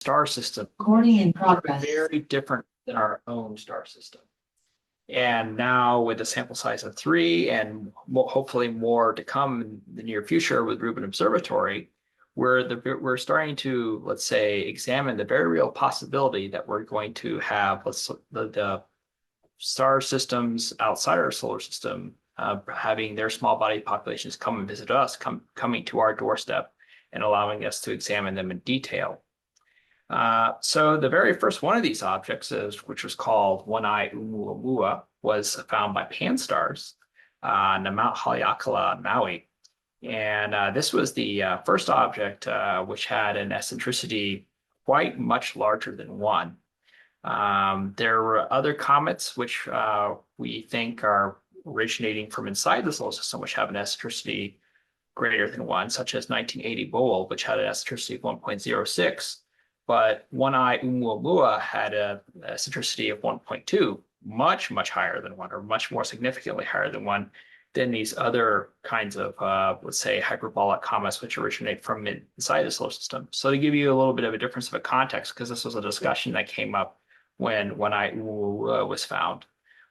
star system Recording in progress. very different than our own star system. And now with a sample size of 3 and hopefully more to come in the near future with Rubin Observatory, we're starting to, let's say, examine the very real possibility that we're going to have the star systems outside our solar system having their small body populations come and visit us, coming to our doorstep and allowing us to examine them in detail. So the very first one of these objects, which was called One-Eye Oumuamua, was found by Pan-STARRS on Mount Haleakala, Maui. And this was the first object which had an eccentricity quite much larger than 1. There were other comets which we think are originating from inside the solar system, which have an eccentricity greater than 1, such as 1980 Bowl, which had an eccentricity of 1.06. But One-Eye Oumuamua had an eccentricity of 1.2, much, much higher than 1, or much more significantly higher than 1 than these other kinds of, let's say, hyperbolic comets which originate from inside the solar system. So to give you a little bit of a difference of a context, because this was a discussion that came up when One-Eye Oumuamua was found,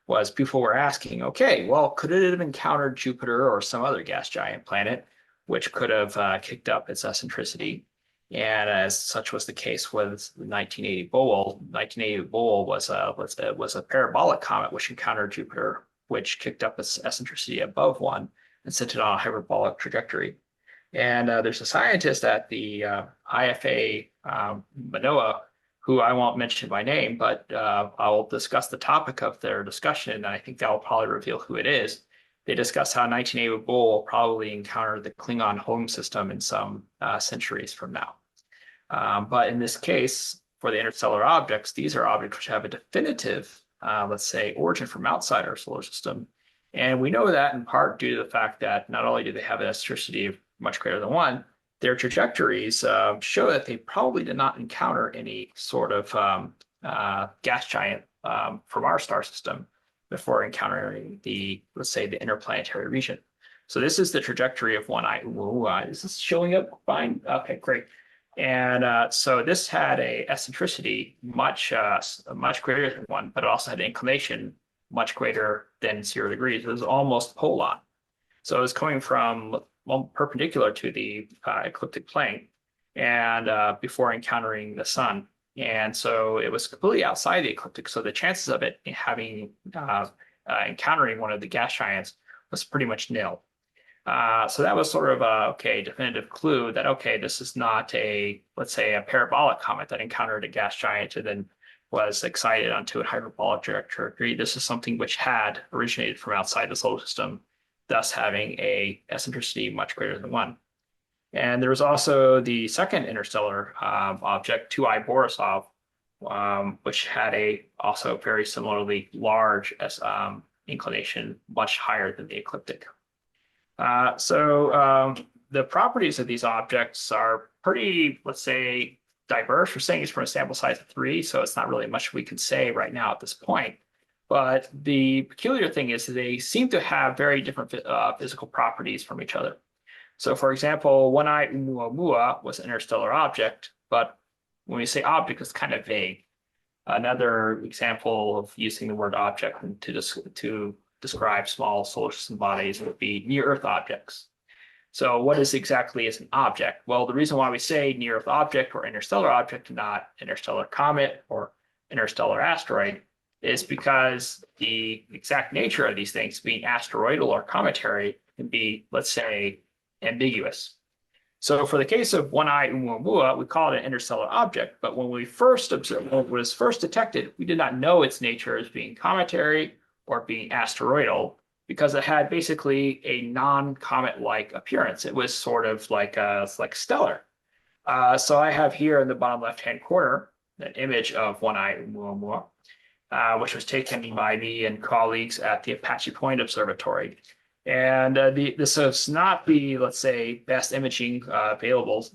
was people were asking, okay, well, could it have encountered Jupiter or some other gas giant planet which could have kicked up its eccentricity? And as such was the case with 1980 Bowl. 1980 Bowl was a parabolic comet which encountered Jupiter, which kicked up its eccentricity above 1 and sent it on a hyperbolic trajectory. And there's a scientist at the IFA Manoa, who I won't mention by name, but I'll discuss the topic of their discussion, and I think that will probably reveal who it is. They discuss how 1980 Bowl will probably encounter the Klingon home system in some centuries from now. But in this case, for the interstellar objects, these are objects which have a definitive, let's say, origin from outside our solar system. And we know that in part due to the fact that not only do they have an eccentricity of much greater than 1, their trajectories show that they probably did not encounter any sort of gas giant from our star system before encountering the, let's say, the interplanetary region. So this is the trajectory of One-Eye Oumuamua. Is this showing up fine? Okay, great. And so this had a eccentricity much greater than 1, but it also had an inclination much greater than 0 degrees. It was almost pole on. So it was coming from perpendicular to the ecliptic plane, and before encountering the sun. And so it was completely outside the ecliptic. So the chances of it having encountering one of the gas giants was pretty much nil. So that was sort of a definitive clue that, okay, this is not a, let's say, a parabolic comet that encountered a gas giant and then was excited onto a hyperbolic trajectory. This is something which had originated from outside the solar system, thus having a eccentricity much greater than 1. And there was also the second interstellar object, 2I Borisov, which had a also very similarly large inclination, much higher than the ecliptic. So the properties of these objects are pretty, let's say, diverse. We're saying it's from a sample size of 3, so it's not really much we can say right now at this point. But the peculiar thing is that they seem to have very different physical properties from each other. So, for example, One-Eye Oumuamua was an interstellar object, but when we say object, it's kind of vague. Another example of using the word object to describe small solar system bodies would be near-Earth objects. So what is exactly is an object? Well, the reason why we say near-Earth object or interstellar object, not interstellar comet or interstellar asteroid, is because the exact nature of these things, being asteroidal or cometary, can be, let's say, ambiguous. So for the case of One-Eye Oumuamua, we call it an interstellar object, but when we first observed, when it was first detected, we did not know its nature as being cometary or being asteroidal, because it had basically a non-comet-like appearance. It was sort of like stellar. So I have here in the bottom left-hand corner an image of One-Eye Oumuamua, which was taken by me and colleagues at the Apache Point Observatory. And this is not the, let's say, best imaging available.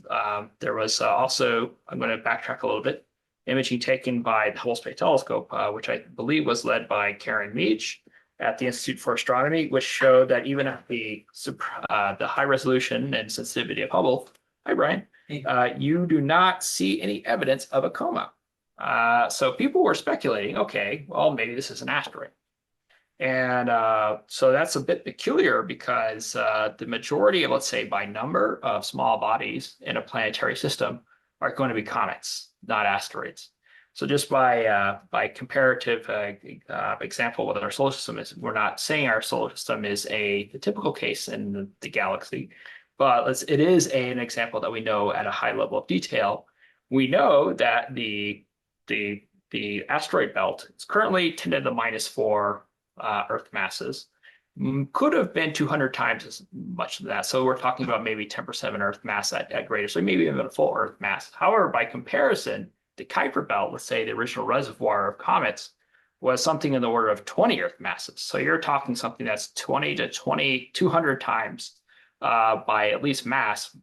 There was also, I'm going to backtrack a little bit, imaging taken by the Hubble Space Telescope, which I believe was led by Karen Meach at the Institute for Astronomy, which showed that even at the high resolution and sensitivity of Hubble, hi Brian, you do not see any evidence of a coma. So people were speculating, okay, well, maybe this is an asteroid. And so that's a bit peculiar because the majority of, let's say, by number of small bodies in a planetary system are going to be comets, not asteroids. So just by comparative example with our solar system is we're not saying our solar system is the typical case in the galaxy, but it is an example that we know at a high level of detail. We know that the asteroid belt is currently 10 to the -4 Earth masses. Could have been 200 times as much as that. So we're talking about maybe 10% of an Earth mass at greater, so maybe even a full Earth mass. However, by comparison, the Kuiper belt, let's say the original reservoir of comets, was something in the order of 20 Earth masses. So you're talking something that's 20 to 200 times by at least mass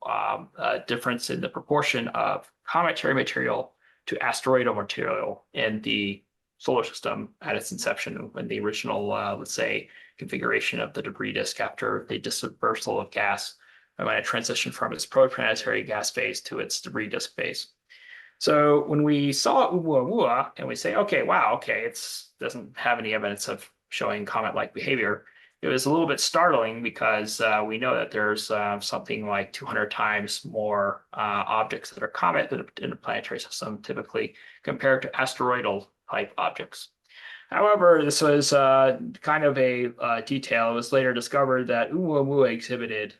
difference in the proportion of cometary material to asteroidal material in the solar system at its inception when the original, let's say, configuration of the debris disk after the dispersal of gas and when it transitioned from its protoplanetary gas phase to its debris disk phase. So when we saw Oumuamua and we say, okay, wow, okay, it doesn't have any evidence of showing comet-like behavior, it was a little bit startling because we know that there's something like 200 times more objects that are comet in a planetary system typically compared to asteroidal type objects. However, this was kind of a detail. It was later discovered that Oumuamua exhibited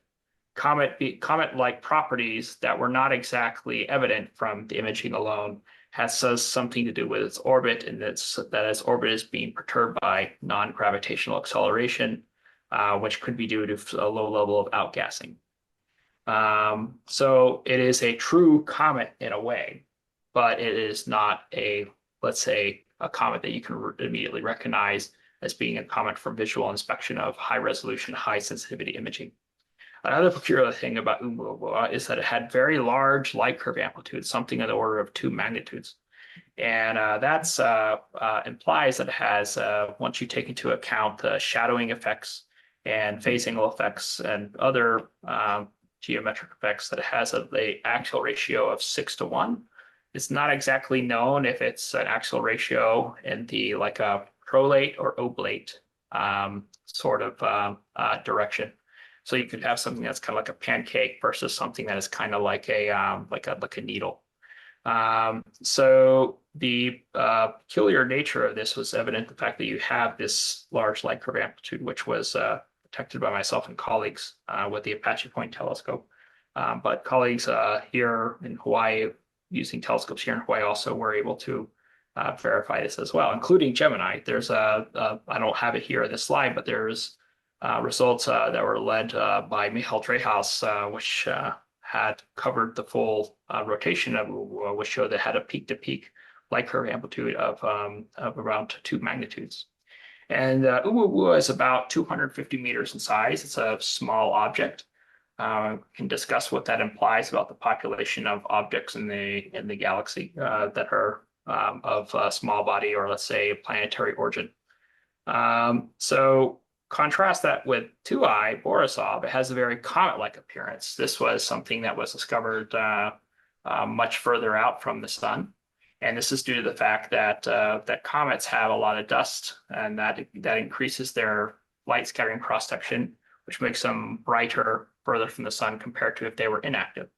comet-like properties that were not exactly evident from the imaging alone. Has something to do with its orbit, and that its orbit is being perturbed by non-gravitational acceleration, which could be due to a low level of outgassing. So it is a true comet in a way, but it is not let's say, a comet that you can immediately recognize as being a comet for visual inspection of high resolution, high sensitivity imaging. Another peculiar thing about Oumuamua is that it had very large light curve amplitudes, something in the order of 2 magnitudes. And that implies that it has, once you take into account the shadowing effects and phase angle effects and other geometric effects, that it has an axial ratio of 6:1. It's not exactly known if it's an axial ratio in the like a prolate or oblate sort of direction. So you could have something that's kind of like a pancake versus something that is kind of like a needle. So the peculiar nature of this was evident the fact that you have this large light curve amplitude, which was detected by myself and colleagues with the Apache Point telescope. But colleagues here in Hawaii, using telescopes here in Hawaii, also were able to verify this as well, including Gemini. There's I don't have it here in this slide, but there's results that were led by Michael Dreyhaus, which had covered the full rotation of Oumuamua, which showed that it had a peak-to-peak light curve amplitude of around 2 magnitudes. And Oumuamua is about 250 meters in size. It's a small object. We can discuss what that implies about the population of objects in the galaxy that are of small body or, let's say, planetary origin. So contrast that with 2I Borisov. It has a very comet-like appearance. This was something that was discovered much further out from the sun, and this is due to the fact that that comets have a lot of dust, and that increases their light scattering cross section, which makes them brighter further from the sun compared to if they were inactive.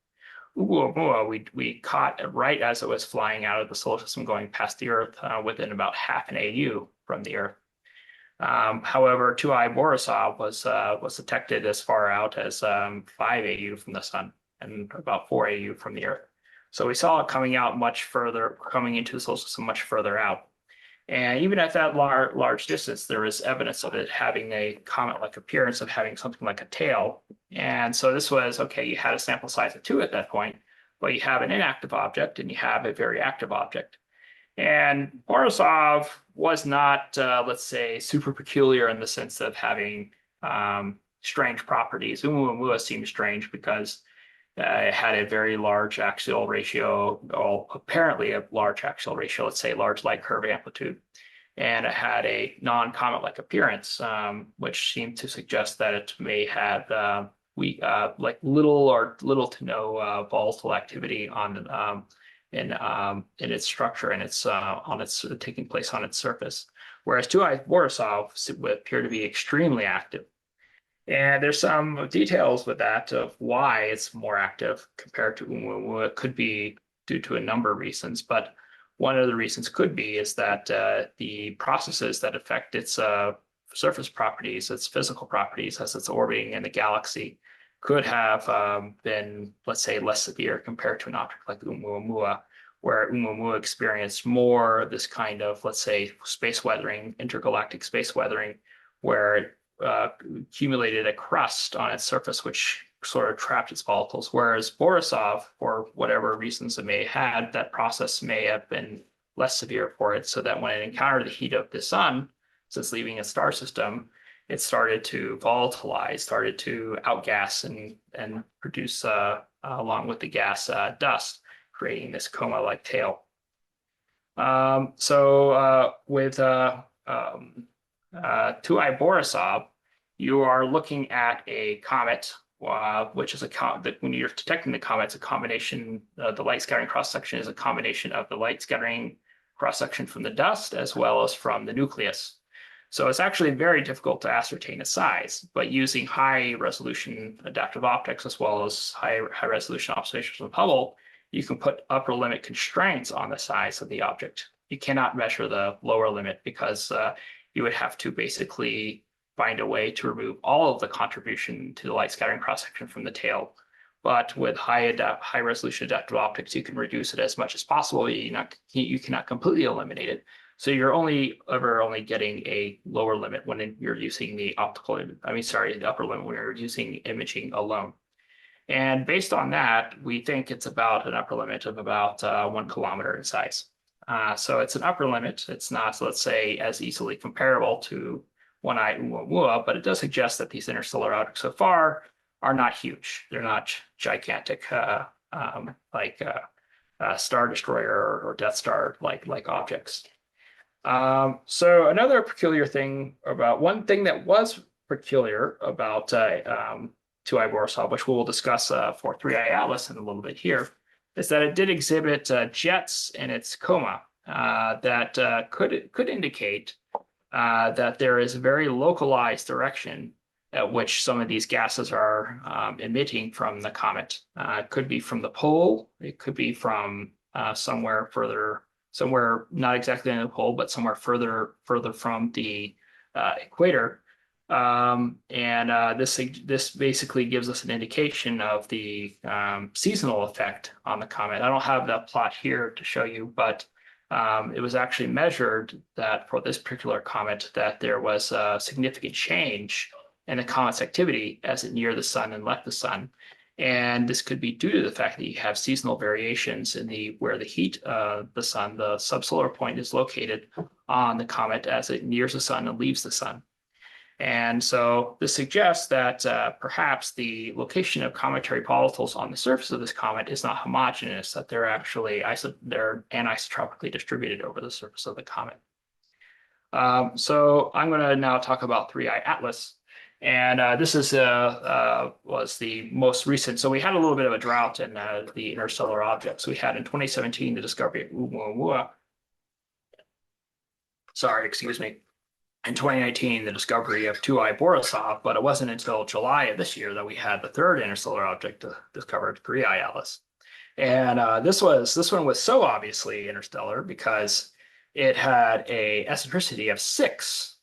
Oumuamua, we caught right as it was flying out of the solar system, going past the Earth within about half an AU from the Earth. However, 2I Borisov was detected as far out as 5 AU from the sun and about 4 AU from the Earth. So we saw it coming out much further, coming into the solar system much further out. And even at that large distance, there is evidence of it having a comet-like appearance, of having something like a tail. And so this was, okay, you had a sample size of 2 at that point, but you have an inactive object and you have a very active object. And Borisov was not, let's say, super peculiar in the sense of having strange properties. Oumuamua seemed strange because it had a very large axial ratio, or apparently a large axial ratio, let's say large light curve amplitude. And it had a non-comet-like appearance, which seemed to suggest that it may have, like little to no volatile activity in its structure and its on its taking place on its surface. Whereas 2I Borisov would appear to be extremely active. And there's some details with that of why it's more active compared to Oumuamua. It could be due to a number of reasons, but one of the reasons could be is that the processes that affect its surface properties, its physical properties as it's orbiting in the galaxy, could have been, let's say, less severe compared to an object like Oumuamua, where Oumuamua experienced more this kind of, let's say, space weathering, intergalactic space weathering, where it accumulated a crust on its surface, which sort of trapped its volatiles. Whereas Borisov, for whatever reasons it may have had, that process may have been less severe for it, so that when it encountered the heat of the sun, since leaving its star system, it started to volatilize, started to outgas and produce, along with the gas, dust, creating this coma-like tail. With 2I Borisov, you are looking at a comet, which is when you're detecting the comet, it's a combination. The light scattering cross section is a combination of the light scattering cross section from the dust as well as from the nucleus. So it's actually very difficult to ascertain its size, but using high resolution adaptive optics as well as high resolution observations from Hubble, you can put upper limit constraints on the size of the object. You cannot measure the lower limit because you would have to basically find a way to remove all of the contribution to the light scattering cross-section from the tail. But with high resolution adaptive optics, you can reduce it as much as possible. You cannot completely eliminate it. So you're only getting a lower limit when you're using the the upper limit when you're using imaging alone. And based on that, we think it's about an upper limit of about 1 kilometer in size. So it's an upper limit. It's not, let's say, as easily comparable to 1I Oumuamua, but it does suggest that these interstellar objects so far are not huge. They're not gigantic, like Star Destroyer or Death Star like objects. So another peculiar thing one thing that was peculiar about 2I Borisov, which we will discuss for 3I Atlas in a little bit here, is that it did exhibit jets in its coma that could indicate that there is a very localized direction at which some of these gases are emitting from the comet. It could be from the pole. It could be from somewhere not exactly in the pole, but somewhere further from the equator. This basically gives us an indication of the seasonal effect on the comet. I don't have that plot here to show you, but it was actually measured that for this particular comet that there was a significant change in the comet's activity as it neared the sun and left the sun. And this could be due to the fact that you have seasonal variations in where the heat of the sun, the subsolar point, is located on the comet as it nears the sun and leaves the sun. And so this suggests that perhaps the location of cometary volatiles on the surface of this comet is not homogeneous, that they're actually they're anisotropically distributed over the surface of the comet. So I'm going to now talk about 3I Atlas. And this was the most recent. So we had a little bit of a drought in the interstellar objects. We had in 2017 the discovery of Oumuamua. Sorry, excuse me. In 2019, the discovery of 2I Borisov, but it wasn't until July of this year that we had the third interstellar object discovered, 3I Atlas. And this one was so obviously interstellar because it had a eccentricity of 6,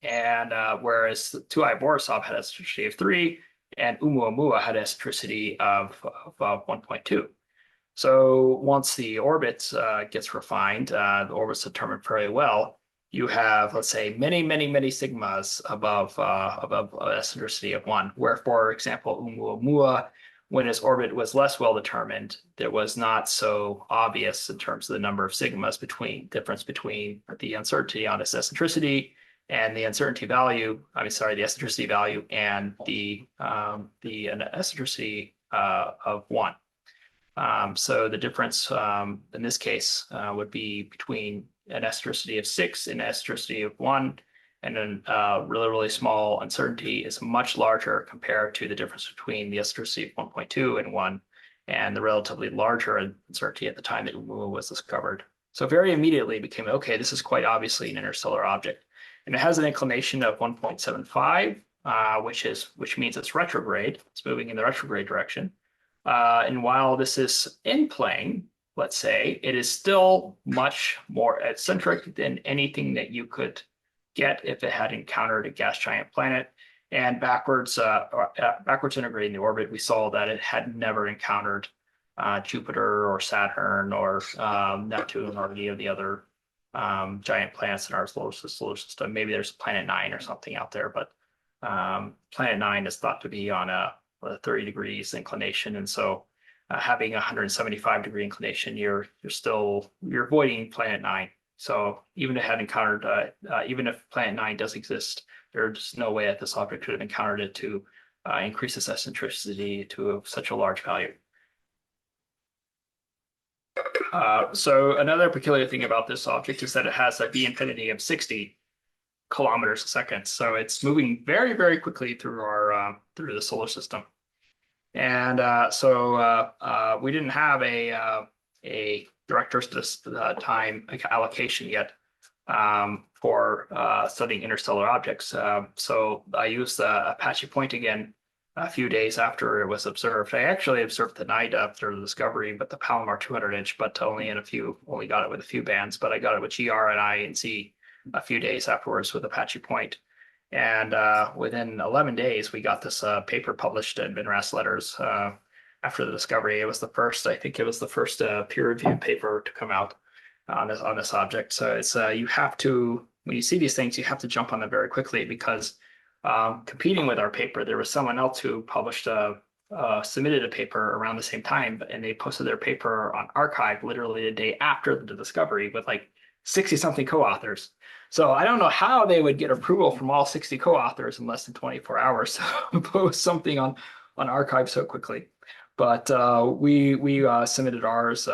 and whereas 2I Borisov had an eccentricity of 3, and Oumuamua had an eccentricity of 1.2. So once the orbit gets refined, the orbit's determined fairly well. You have, let's say, many sigmas above an eccentricity of 1. Where, for example, Oumuamua, when its orbit was less well determined, there was not so obvious in terms of the number of sigmas difference between the uncertainty on its eccentricity and the eccentricity value and the eccentricity of 1. So the difference in this case would be between an eccentricity of 6 and an eccentricity of 1. and then really, really small uncertainty is much larger compared to the difference between the eccentricity of 1.2 and 1 and the relatively larger uncertainty at the time that Oumuamua was discovered. So very immediately it became, okay, this is quite obviously an interstellar object. And it has an inclination of 1.75, which means it's retrograde. It's moving in the retrograde direction. And while this is in plane, let's say, it is still much more eccentric than anything that you could get if it had encountered a gas giant planet. And backwards integrating the orbit, we saw that it had never encountered Jupiter or Saturn or Neptune or any of the other giant planets in our solar system. Maybe there's Planet 9 or something out there, but Planet 9 is thought to be on a 30 degrees inclination, and so having a 175-degree inclination, you're avoiding Planet 9. So even if it had encountered, even if Planet 9 does exist, there's no way that this object could have encountered it to increase its eccentricity to such a large value. So another peculiar thing about this object is that it has a V infinity of 60 kilometers a second. So it's moving very, very quickly through the solar system. And we didn't have a director time allocation yet for studying interstellar objects. So I used Apache Point again a few days after it was observed. I actually observed the night after the discovery, but the Palomar 200-inch, but only got it with a few bands, but I got it with GR and I and Z a few days afterwards with Apache Point. And within 11 days, we got this paper published in MinRAS Letters after the discovery. I think it was the first peer-reviewed paper to come out on this object. So it's you have to, when you see these things, you have to jump on them very quickly because competing with our paper, there was someone else who published submitted a paper around the same time, and they posted their paper on Archive literally the day after the discovery with like 60-something co-authors. So I don't know how they would get approval from all 60 co-authors in less than 24 hours to post something on Archive so quickly. But we submitted ours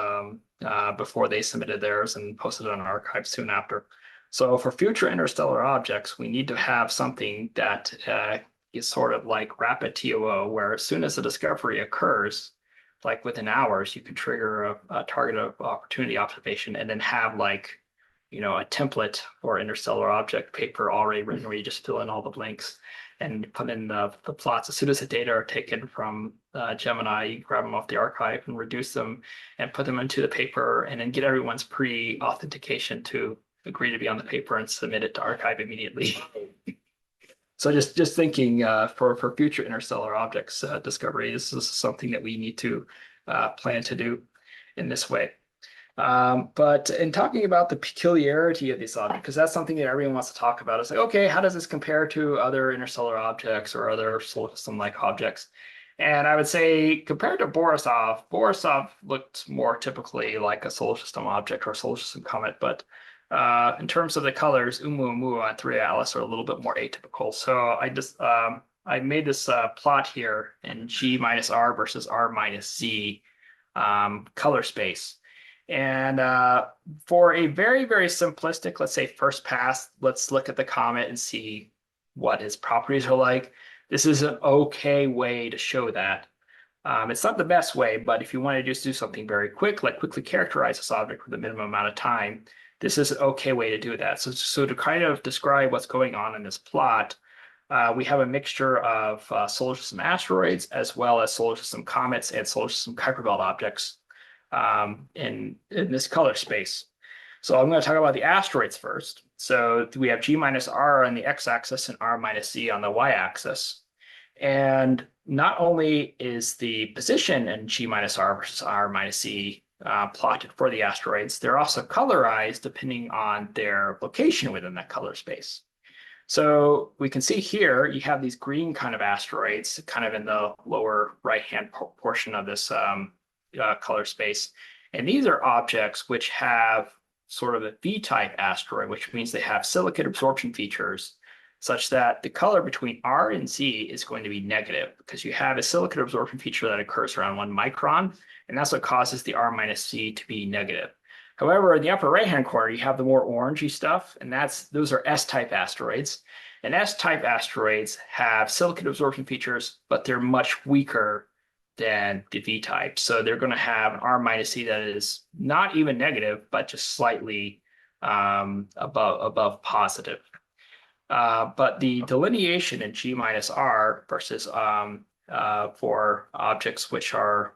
before they submitted theirs and posted it on Archive soon after. So for future interstellar objects, we need to have something that is sort of like rapid TOO, where as soon as the discovery occurs, like within hours, you can trigger a target of opportunity observation and then have like, a template for interstellar object paper already written where you just fill in all the blanks and put in the plots. As soon as the data are taken from Gemini, you grab them off the archive and reduce them and put them into the paper and then get everyone's pre-authentication to agree to be on the paper and submit it to archive immediately. So just thinking for future interstellar objects discovery, this is something that we need to plan to do in this way. But in talking about the peculiarity of this object, because that's something that everyone wants to talk about, it's like, okay, how does this compare to other interstellar objects or other solar system-like objects? And I would say compared to Borisov looked more typically like a solar system object or a solar system comet, but in terms of the colors, Oumuamua and 3 Atlas are a little bit more atypical. So I made this plot here in G minus R versus R minus Z color space. And for a very, very simplistic, let's say first pass, let's look at the comet and see what its properties are like. This is an okay way to show that. It's not the best way, but if you want to just do something very quick, like quickly characterize this object with a minimum amount of time, this is an okay way to do that. So to kind of describe what's going on in this plot, we have a mixture of solar system asteroids as well as solar system comets and solar system Kuiper belt objects in this color space. So I'm going to talk about the asteroids first. So we have G minus R on the x-axis and R minus Z on the y-axis. And not only is the position in G minus R versus R minus Z plotted for the asteroids, they're also colorized depending on their location within that color space. So we can see here, you have these green kind of asteroids kind of in the lower right-hand portion of this color space. And these are objects which have sort of a V-type asteroid, which means they have silicate absorption features such that the color between R and Z is going to be negative because you have a silicate absorption feature that occurs around 1 micron, and that's what causes the R minus Z to be negative. However, in the upper right-hand corner, you have the more orangey stuff, and those are S-type asteroids. And S-type asteroids have silicate absorption features, but they're much weaker than the V-type. So they're going to have an R minus C that is not even negative, but just slightly above positive. But the delineation in G minus R versus for objects which are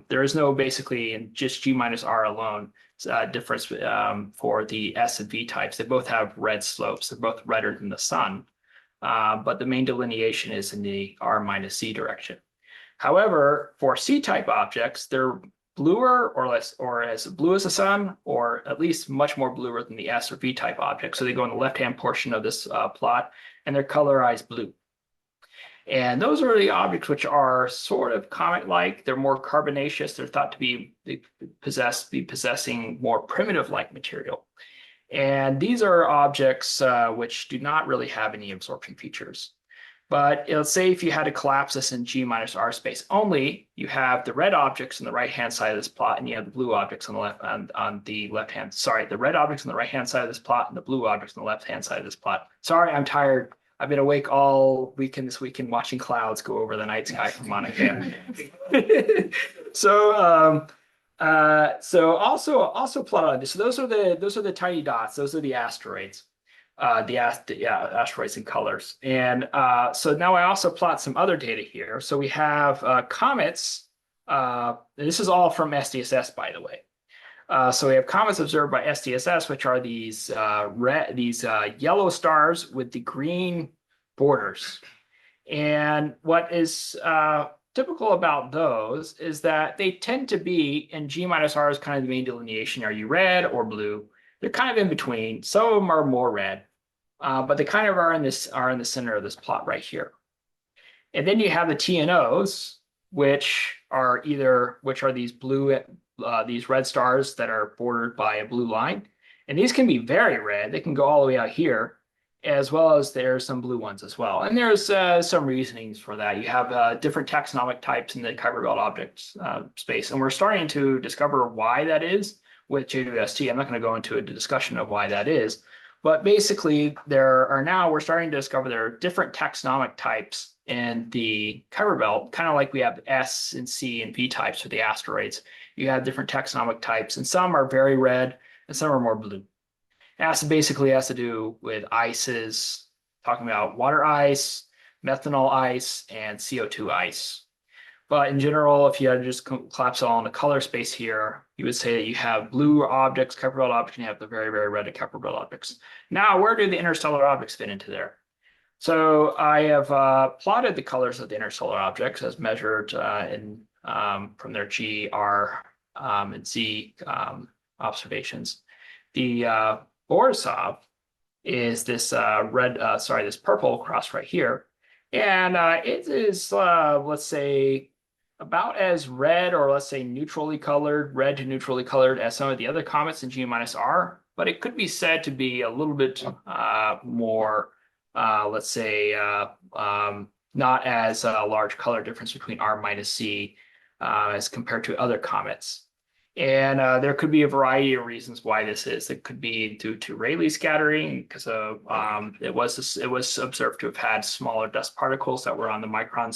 there is no basically in just G minus R alone difference for the S and V types. They both have red slopes. They're both redder than the sun. But the main delineation is in the R minus C direction. However, for C-type objects, they're bluer or less, or as blue as the sun, or at least much more bluer than the S or V-type objects. So they go in the left-hand portion of this plot, and they're colorized blue. And those are the objects which are sort of comet-like. They're more carbonaceous. They're thought to be possessing more primitive-like material. And these are objects which do not really have any absorption features. But let's say if you had to collapse this in G minus R space only, you have the red objects on the right-hand side of this plot, and you have the blue objects on the left-hand. Sorry, the red objects on the right-hand side of this plot, and the blue objects on the left-hand side of this plot. Sorry, I'm tired. I've been awake all weekend this weekend watching clouds go over the night sky from Mauna Kea. So also plot on this. So those are the tiny dots. Those are the asteroids. Asteroids and colors. And so now I also plot some other data here. So we have comets. This is all from SDSS, by the way. So we have comets observed by SDSS, which are these yellow stars with the green borders. And what is typical about those is that they tend to be, and G minus R is kind of the main delineation. Are you red or blue? They're kind of in between. Some of them are more red, but they kind of are in the center of this plot right here. And then you have the TNOs, which are these these red stars that are bordered by a blue line. And these can be very red. They can go all the way out here, as well as there's some blue ones as well. And there's some reasonings for that. You have different taxonomic types in the Kuiper Belt object space. And we're starting to discover why that is with JWST. I'm not going to go into a discussion of why that is, but basically we're starting to discover there are different taxonomic types in the Kuiper Belt, kind of like we have S and C and V types for the asteroids. You have different taxonomic types, and some are very red and some are more blue. Basically has to do with ices, talking about water ice, methanol ice, and CO2 ice. But in general, if you had to just collapse it all in a color space here, you would say that you have blue objects, Kuiper Belt objects, and you have the very, very red Kuiper Belt objects. Now, where do the interstellar objects fit into there? So I have plotted the colors of the interstellar objects as measured from their G, R, and Z observations. The Borisov is this this purple cross right here. And it is, let's say, about as red or let's say red to neutrally colored as some of the other comets in G minus R, but it could be said to be a little bit more, let's say, not as a large color difference between R minus C as compared to other comets. And there could be a variety of reasons why this is. It could be due to Rayleigh scattering, because it was observed to have had smaller dust particles that were on the micron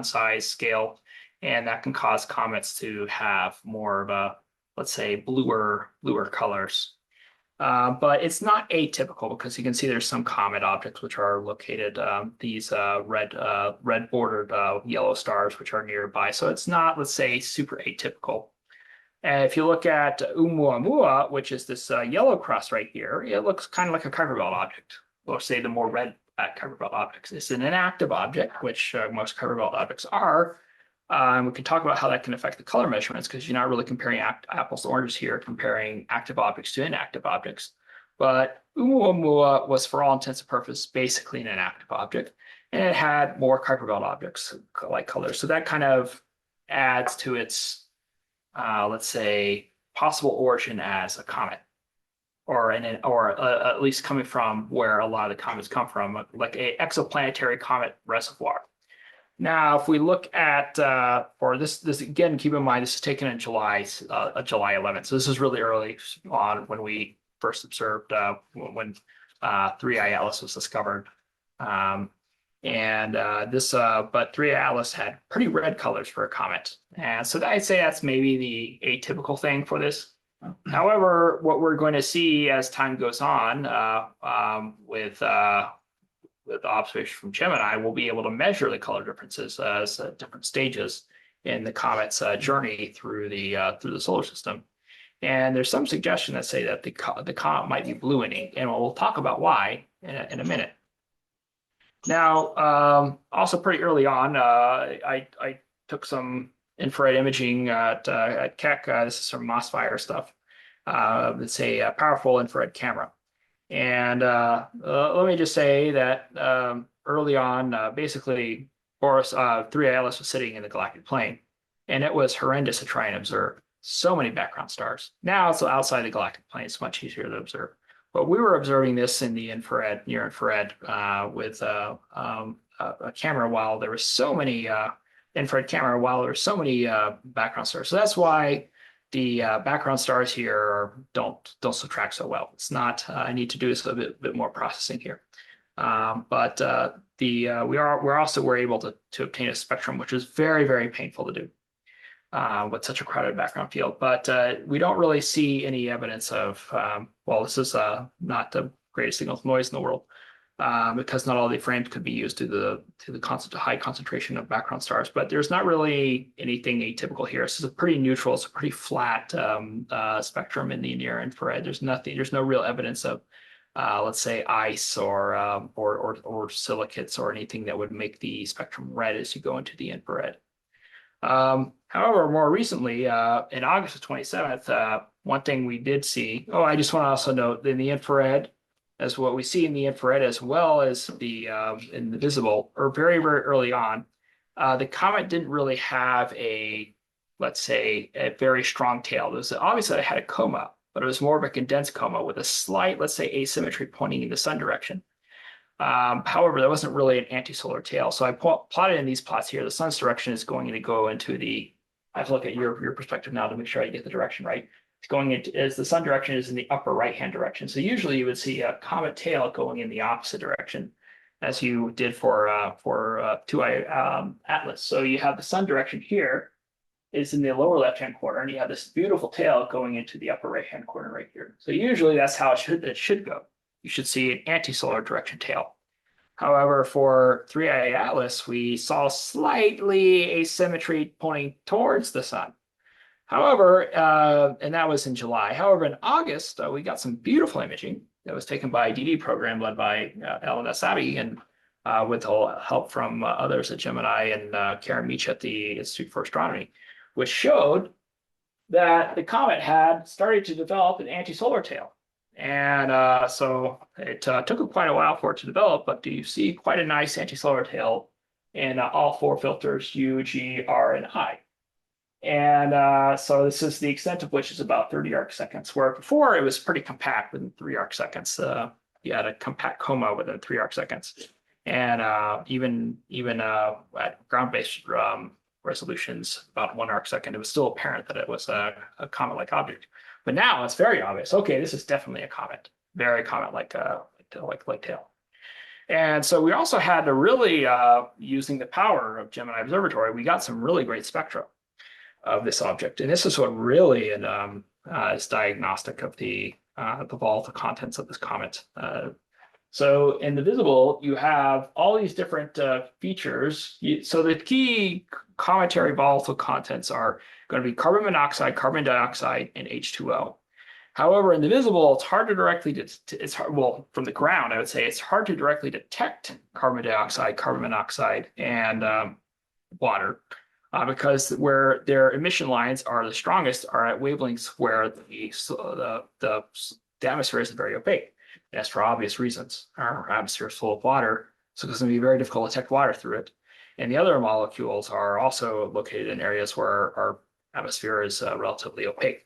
size scale, and that can cause comets to have more of a, let's say, bluer colors. But it's not atypical, because you can see there's some comet objects which are located, these red bordered yellow stars which are nearby. So it's not, let's say, super atypical. And if you look at Oumuamua, which is this yellow cross right here, it looks kind of like a Kuiper Belt object. We'll say the more red Kuiper Belt objects. It's an inactive object, which most Kuiper Belt objects are. We can talk about how that can affect the color measurements, because you're not really comparing apples to oranges here, comparing active objects to inactive objects. But Oumuamua was, for all intents and purposes, basically an inactive object, and it had more Kuiper Belt objects like colors. So that kind of adds to its, let's say, possible origin as a comet, or at least coming from where a lot of the comets come from, like a exoplanetary comet reservoir. Now, if we look at for this again, keep in mind this is taken in July 11th. So this is really early on when we first observed when 3I Atlas was discovered. Um, but 3I Atlas had pretty red colors for a comet, and so I'd say that's maybe the atypical thing for this. However, what we're going to see as time goes on with observation from Gemini, we'll be able to measure the color differences as different stages in the comet's journey through the solar system. And there's some suggestion that say that the comet might be blue in ink, and we'll talk about why in a minute. Now, also pretty early on, I took some infrared imaging at Keck. This is some Mossfire stuff. It's a powerful infrared camera. And let me just say that early on, basically, Boris 3 Atlas was sitting in the galactic plane, and it was horrendous to try and observe. So many background stars. Now it's outside the galactic plane; it's much easier to observe. But we were observing this in the infrared, near infrared, with a camera while there were so many infrared camera while there were so many background stars. So that's why the background stars here don't subtract so well. It's not. I need to do this a bit more processing here, but we're also able to obtain a spectrum, which is very painful to do with such a crowded background field. But we don't really see any evidence of well, this is not the greatest signal to noise in the world. Because not all the frames could be used to the high concentration of background stars, but there's not really anything atypical here. This is a pretty neutral, it's a pretty flat spectrum in the near infrared. There's no real evidence of let's say ice or silicates or anything that would make the spectrum red as you go into the infrared. However, more recently, in August of 27th, one thing we did see. Oh, I just want to also note in the infrared, as what we see in the infrared as well as in the visible, or very early on, the comet didn't really have let's say, a very strong tail. Obviously it had a coma, but it was more of a condensed coma with a slight, let's say, asymmetry pointing in the sun direction. However, there wasn't really an anti-solar tail. So I plotted in these plots here. The sun's direction is going to go into the. I have to look at your perspective now to make sure I get the direction right. It's going into as the sun direction is in the upper right-hand direction. So usually you would see a comet tail going in the opposite direction, as you did for 2I Atlas. So you have the sun direction here is in the lower left-hand corner, and you have this beautiful tail going into the upper right-hand corner right here. So usually that's how it should go. You should see an anti-solar direction tail. However, for 3I Atlas, we saw slightly asymmetry pointing towards the sun. However, and that was in July. However, in August, we got some beautiful imaging that was taken by a DD program led by Ellen Asabi and with help from others at Gemini and Karen Meach at the Institute for Astronomy, which showed that the comet had started to develop an anti-solar tail. And so it took quite a while for it to develop, but you see quite a nice anti-solar tail in all four filters, U, G, R, and I. And so this is the extent of which is about 30 arc seconds, where before it was pretty compact within 3 arc seconds. You had a compact coma within 3 arc seconds. And even at ground-based resolutions, about 1 arc second, it was still apparent that it was a comet-like object. But now it's very obvious. Okay, this is definitely a comet, very comet-like tail. And so we also had to really, using the power of Gemini Observatory, we got some really great spectra of this object. And this is what really is diagnostic of the volatile contents of this comet. So in the visible, you have all these different features. So the key cometary volatile contents are going to be carbon monoxide, carbon dioxide, and H2O. However, in the visible, it's hard to directly, well, from the ground, I would say it's hard to directly detect carbon dioxide, carbon monoxide, and water. Because where their emission lines are the strongest are at wavelengths where the atmosphere is very opaque. That's for obvious reasons. Our atmosphere is full of water, so it's going to be very difficult to detect water through it. And the other molecules are also located in areas where our atmosphere is relatively opaque.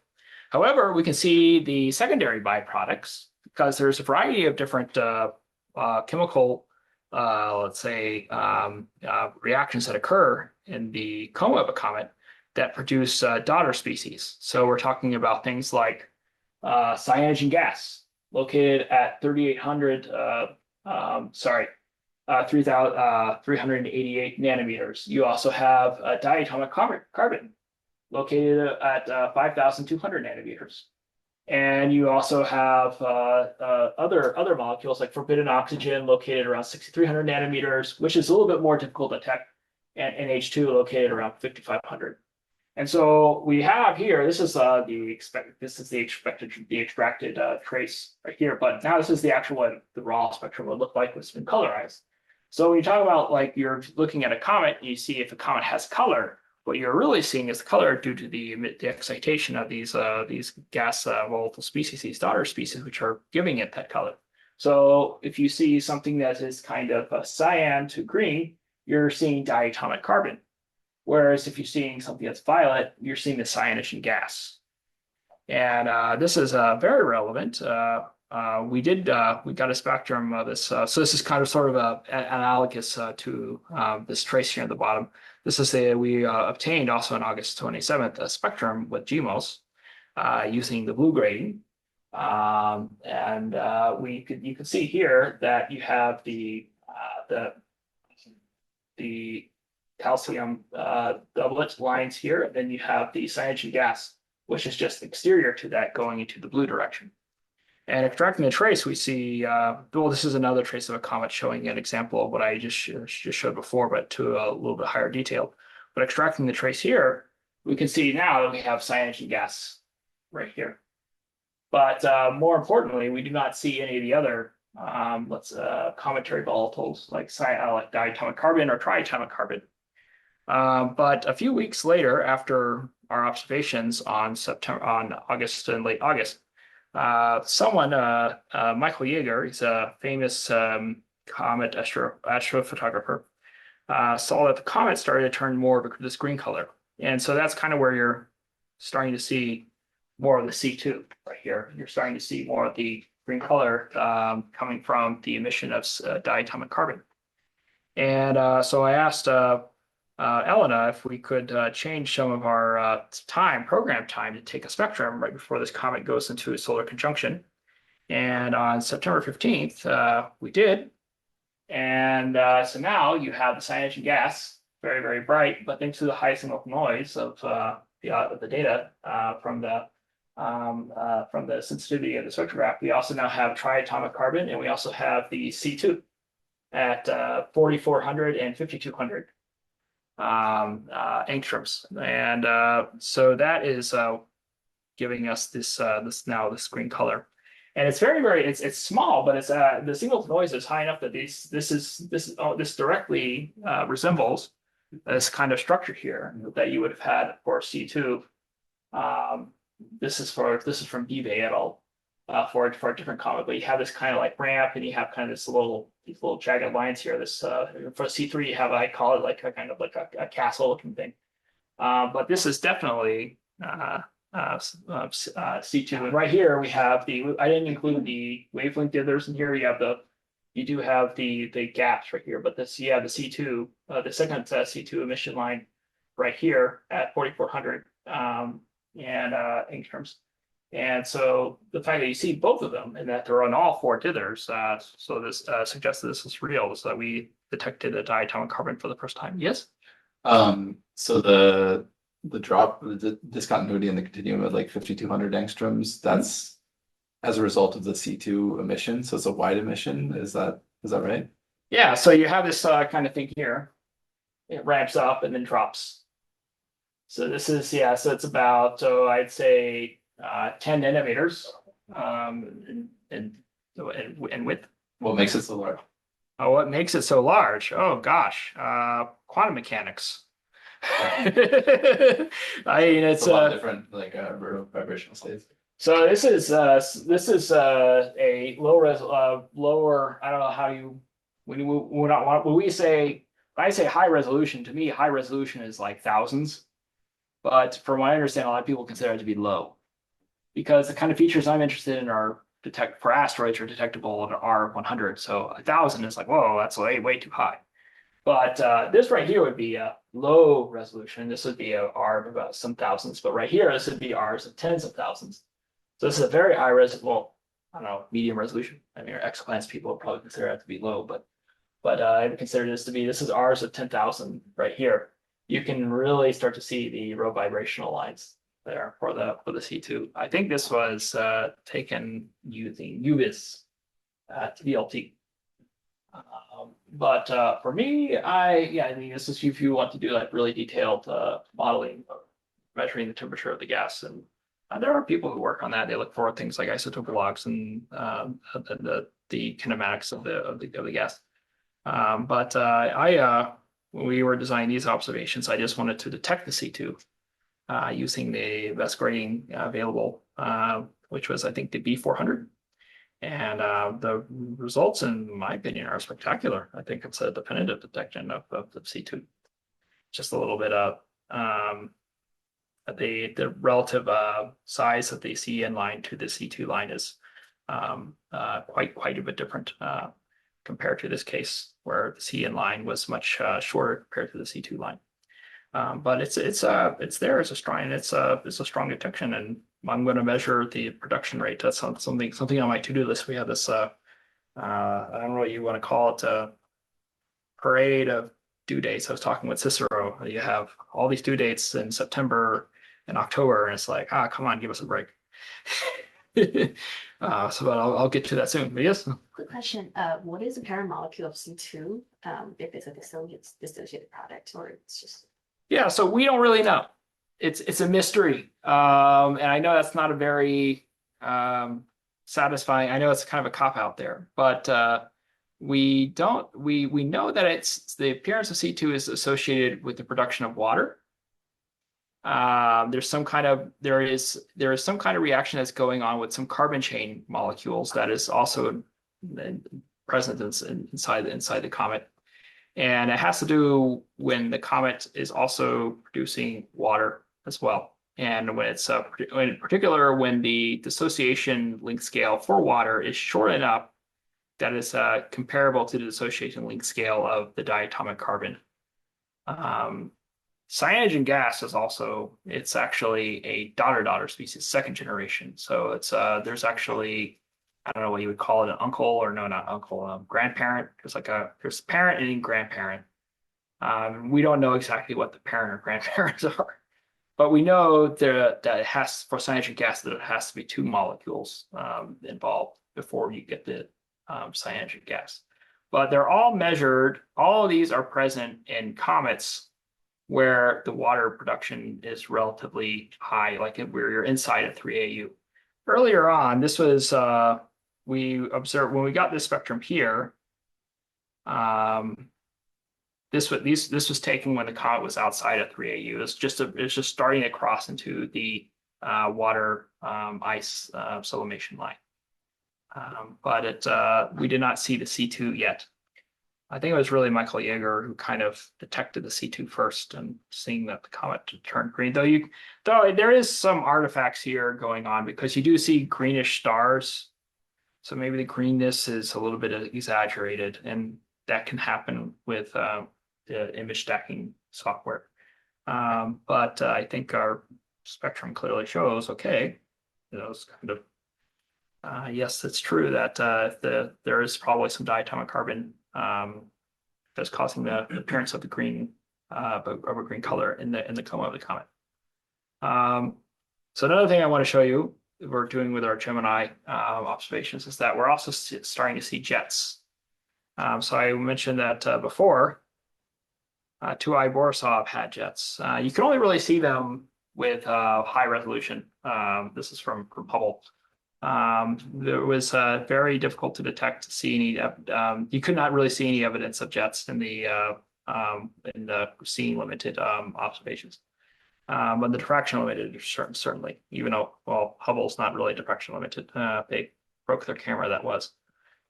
However, we can see the secondary byproducts because there's a variety of different chemical let's say, reactions that occur in the coma of a comet that produce daughter species. So we're talking about things like cyanogen gas located at 3,800, 388 nanometers. You also have diatomic carbon located at 5,200 nanometers. And you also have other molecules like forbidden oxygen located around 6,300 nanometers, which is a little bit more difficult to detect, and NH2 located around 5,500. And so we have here, this is the extracted trace right here, but now this is the actual what the raw spectrum would look like when it's been colorized. So when you talk about like you're looking at a comet, and you see if a comet has color, what you're really seeing is the color due to the excitation of these gas volatile species, these daughter species, which are giving it that color. So if you see something that is kind of a cyan to green, you're seeing diatomic carbon. Whereas if you're seeing something that's violet, you're seeing the cyanogen gas. And this is very relevant. We got a spectrum of this. So this is kind of sort of analogous to this trace here at the bottom. This is we obtained also on August 27th a spectrum with GMOS using the blue grading. You can see here that you have the calcium doublet lines here, and then you have the cyanogen gas, which is just exterior to that going into the blue direction. And extracting the trace, we see, well, this is another trace of a comet showing an example of what I just showed before, but to a little bit higher detail. But extracting the trace here, we can see now that we have cyanogen gas right here. But more importantly, we do not see any of the other cometary volatiles like diatomic carbon or triatomic carbon. But a few weeks later, after our observations on August and late August, someone, Michael Yeager, he's a famous comet astrophotographer, saw that the comet started to turn more of this green color. And so that's kind of where you're starting to see more of the C2 right here. You're starting to see more of the green color coming from the emission of diatomic carbon. And so I asked Elena if we could change some of our program time to take a spectrum right before this comet goes into a solar conjunction. And on September 15th, we did. And so now you have the cyanogen gas, very, very bright, but thanks to the high signal noise of the data from the sensitivity of the spectrograph, we also now have triatomic carbon, and we also have the C2 at 4,400 and 5,200 angstroms. And so that is giving us this green color. And it's very, very, it's small, but it's the signal to noise is high enough that this directly resembles this kind of structure here that you would have had for C2. This is from eBay et al. For a different comet, but you have this kind of like ramp, and you have kind of these little jagged lines here. This for C3, you have, I call it like a kind of like a castle looking thing. But this is definitely C2. And right here we have I didn't include the wavelength dithers in here. You do have the gaps right here, but the C2, the second C2 emission line right here at 4,400 angstroms. And so the fact that you see both of them and that they're on all four dithers, so this suggests that this is real, so that we detected a diatomic carbon for the first time. Yes? So the discontinuity in the continuum of like 5,200 angstroms, that's as a result of the C2 emission. So it's a wide emission. Is that right? Yeah, so you have this kind of thing here. It ramps up and then drops. So this is, so it's about, I'd say 10 nanometers in width. What makes it so large? Oh, what makes it so large? Oh gosh, quantum mechanics. It's a lot different, like vibrational states. So this is a lower. I don't know how you when I say high resolution. To me, high resolution is like thousands, but from what I understand, a lot of people consider it to be low, because the kind of features I'm interested in are detect for asteroids are detectable at R100. So 1,000 is like, whoa, that's way too high. But this right here would be a low resolution. This would be a R of about some thousands. But right here, this would be Rs of tens of thousands. So this is a very high res. Well, I don't know, medium resolution. I mean, exoplanet people would probably consider that to be low, but I would consider this to be, this is Rs of 10,000 right here. You can really start to see the row vibrational lines there for the C2. I think this was taken using UVIS TVLT. But for me, I mean, this is if you want to do like really detailed modeling, measuring the temperature of the gas, and there are people who work on that. They look for things like isotope logs and the kinematics of the gas. But when we were designing these observations, I just wanted to detect the C2 using the best grading available, which was, I think, the B400. And the results, in my opinion, are spectacular. I think it's a definitive detection of the C2. Just a little bit of the relative size of the CN line to the C2 line is quite a bit different compared to this case, where the CN line was much shorter compared to the C2 line. But it's there as a strong, it's a strong detection, and I'm going to measure the production rate. That's something on my to-do list. We have this I don't know what you want to call it, a parade of due dates. I was talking with Cicero. You have all these due dates in September and October, and it's like, come on, give us a break. So but I'll get to that soon. But yes. Quick question. What is the parent molecule of C2? If it's a dissociated product, or it's just. Yeah, so we don't really know. It's a mystery. And I know that's not a very satisfying. I know it's kind of a cop out there, but we know that it's the appearance of C2 is associated with the production of water. There is some kind of reaction that's going on with some carbon chain molecules that is also present inside the comet. And it has to do when the comet is also producing water as well. And when it's in particular, when the dissociation length scale for water is short enough that is comparable to the dissociation length scale of the diatomic carbon. Cyanogen gas is also, it's actually a daughter species, second generation. So it's there's actually, I don't know what you would call it, an uncle, or no, not uncle, grandparent. There's parent and grandparent. We don't know exactly what the parent or grandparents are, but we know that it has, for cyanogen gas, that it has to be two molecules involved before you get the cyanogen gas. But they're all measured. All of these are present in comets where the water production is relatively high, like where you're inside of 3AU. Earlier on, this was we observed when we got this spectrum here. This was taken when the comet was outside of 3AU. It's just starting to cross into the water ice sublimation line. But we did not see the C2 yet. I think it was really Michael Yeager who kind of detected the C2 first, and seeing that the comet turned green. Though there is some artifacts here going on, because you do see greenish stars. So maybe the greenness is a little bit exaggerated, and that can happen with the image stacking software. But I think our spectrum clearly shows, okay, it's kind of, yes, it's true that there is probably some diatomic carbon that's causing the appearance of the green, of a green color in the coma of the comet. So another thing I want to show you we're doing with our Gemini observations is that we're also starting to see jets. So I mentioned that before, 2I Borisov had jets. You can only really see them with high resolution. This is from Hubble. It was very difficult to detect, to see any. You could not really see any evidence of jets in the seeing limited observations. But the diffraction limited, certainly, even though, well, Hubble's not really diffraction limited. They broke their camera, that was,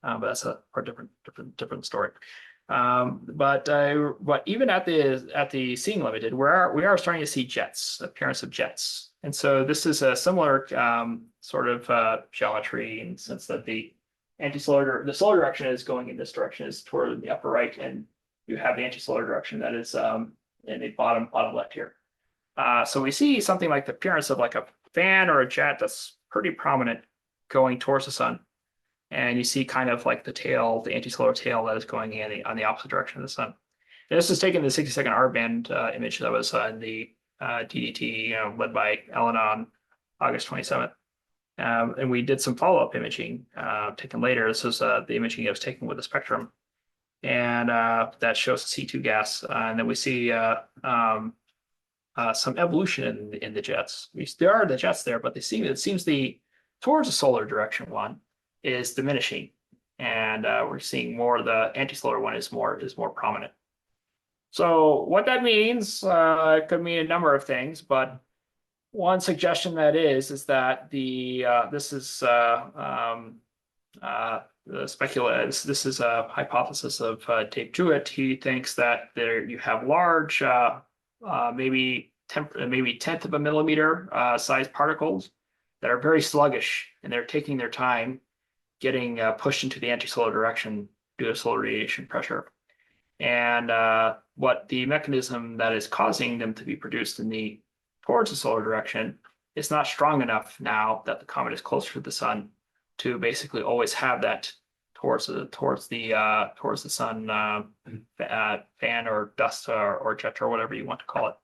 but that's a different story. But even at the seeing limited, we are starting to see jets, appearance of jets. And so this is a similar sort of geometry in the sense that the solar direction is going in this direction is toward the upper right, and you have the anti-solar direction that is in the bottom left here. So we see something like the appearance of like a fan or a jet that's pretty prominent going towards the sun. And you see kind of like the tail, the anti-solar tail that is going in on the opposite direction of the sun. And this is taken the 60-second R band image that was in the DDT, led by Ellen on August 27th. And we did some follow-up imaging taken later. This is the imaging that was taken with the spectrum. And that shows C2 gas. And then we see some evolution in the jets. There are the jets there, but it seems towards the solar direction one is diminishing. And we're seeing more the anti-solar one is more prominent. So what that means, it could mean a number of things, but one suggestion that is that this is this is a hypothesis of Dave Jewett. He thinks that there you have large, maybe tenth of a millimeter size particles that are very sluggish, and they're taking their time getting pushed into the anti-solar direction due to solar radiation pressure. And what the mechanism that is causing them to be produced towards the solar direction is not strong enough now that the comet is closer to the sun to basically always have that towards the sun fan or dust or jet or whatever you want to call it.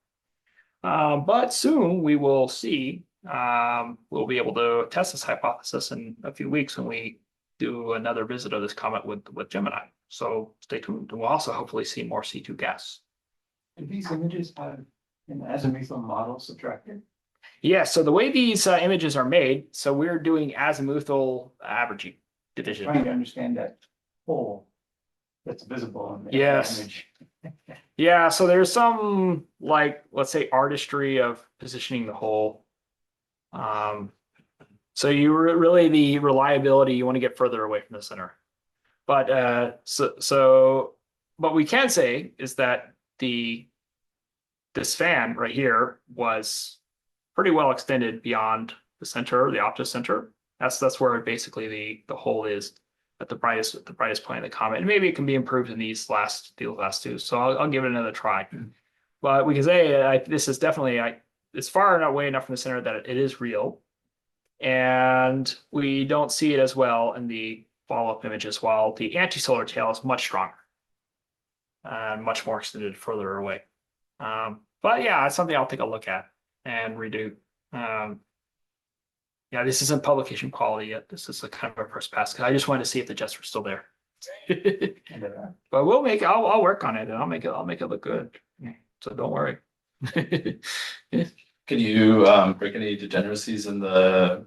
But soon we will see. We'll be able to test this hypothesis in a few weeks when we do another visit of this comet with Gemini. So stay tuned. We'll also hopefully see more C2 gas. And these images have an azimuthal model subtracted? Yeah, so the way these images are made, so we're doing azimuthal averaging division. Trying to understand that hole that's visible in the Yes. image. Yeah, so there's some like let's say artistry of positioning the hole. So you really the reliability you want to get further away from the center. But what we can say is that this fan right here was pretty well extended beyond the center, the optic center. That's where basically the hole is at the brightest point of the comet. And maybe it can be improved in these last two. So I'll give it another try. But we can say this is definitely it's far away enough from the center that it is real. And we don't see it as well in the follow-up images, while the anti-solar tail is much stronger and much more extended further away. But yeah, it's something I'll take a look at and redo. Yeah, this isn't publication quality yet. This is a kind of a first pass because I just wanted to see if the jets were still there. But I'll work on it and I'll make it look good. So don't worry. Can you break any degeneracies in the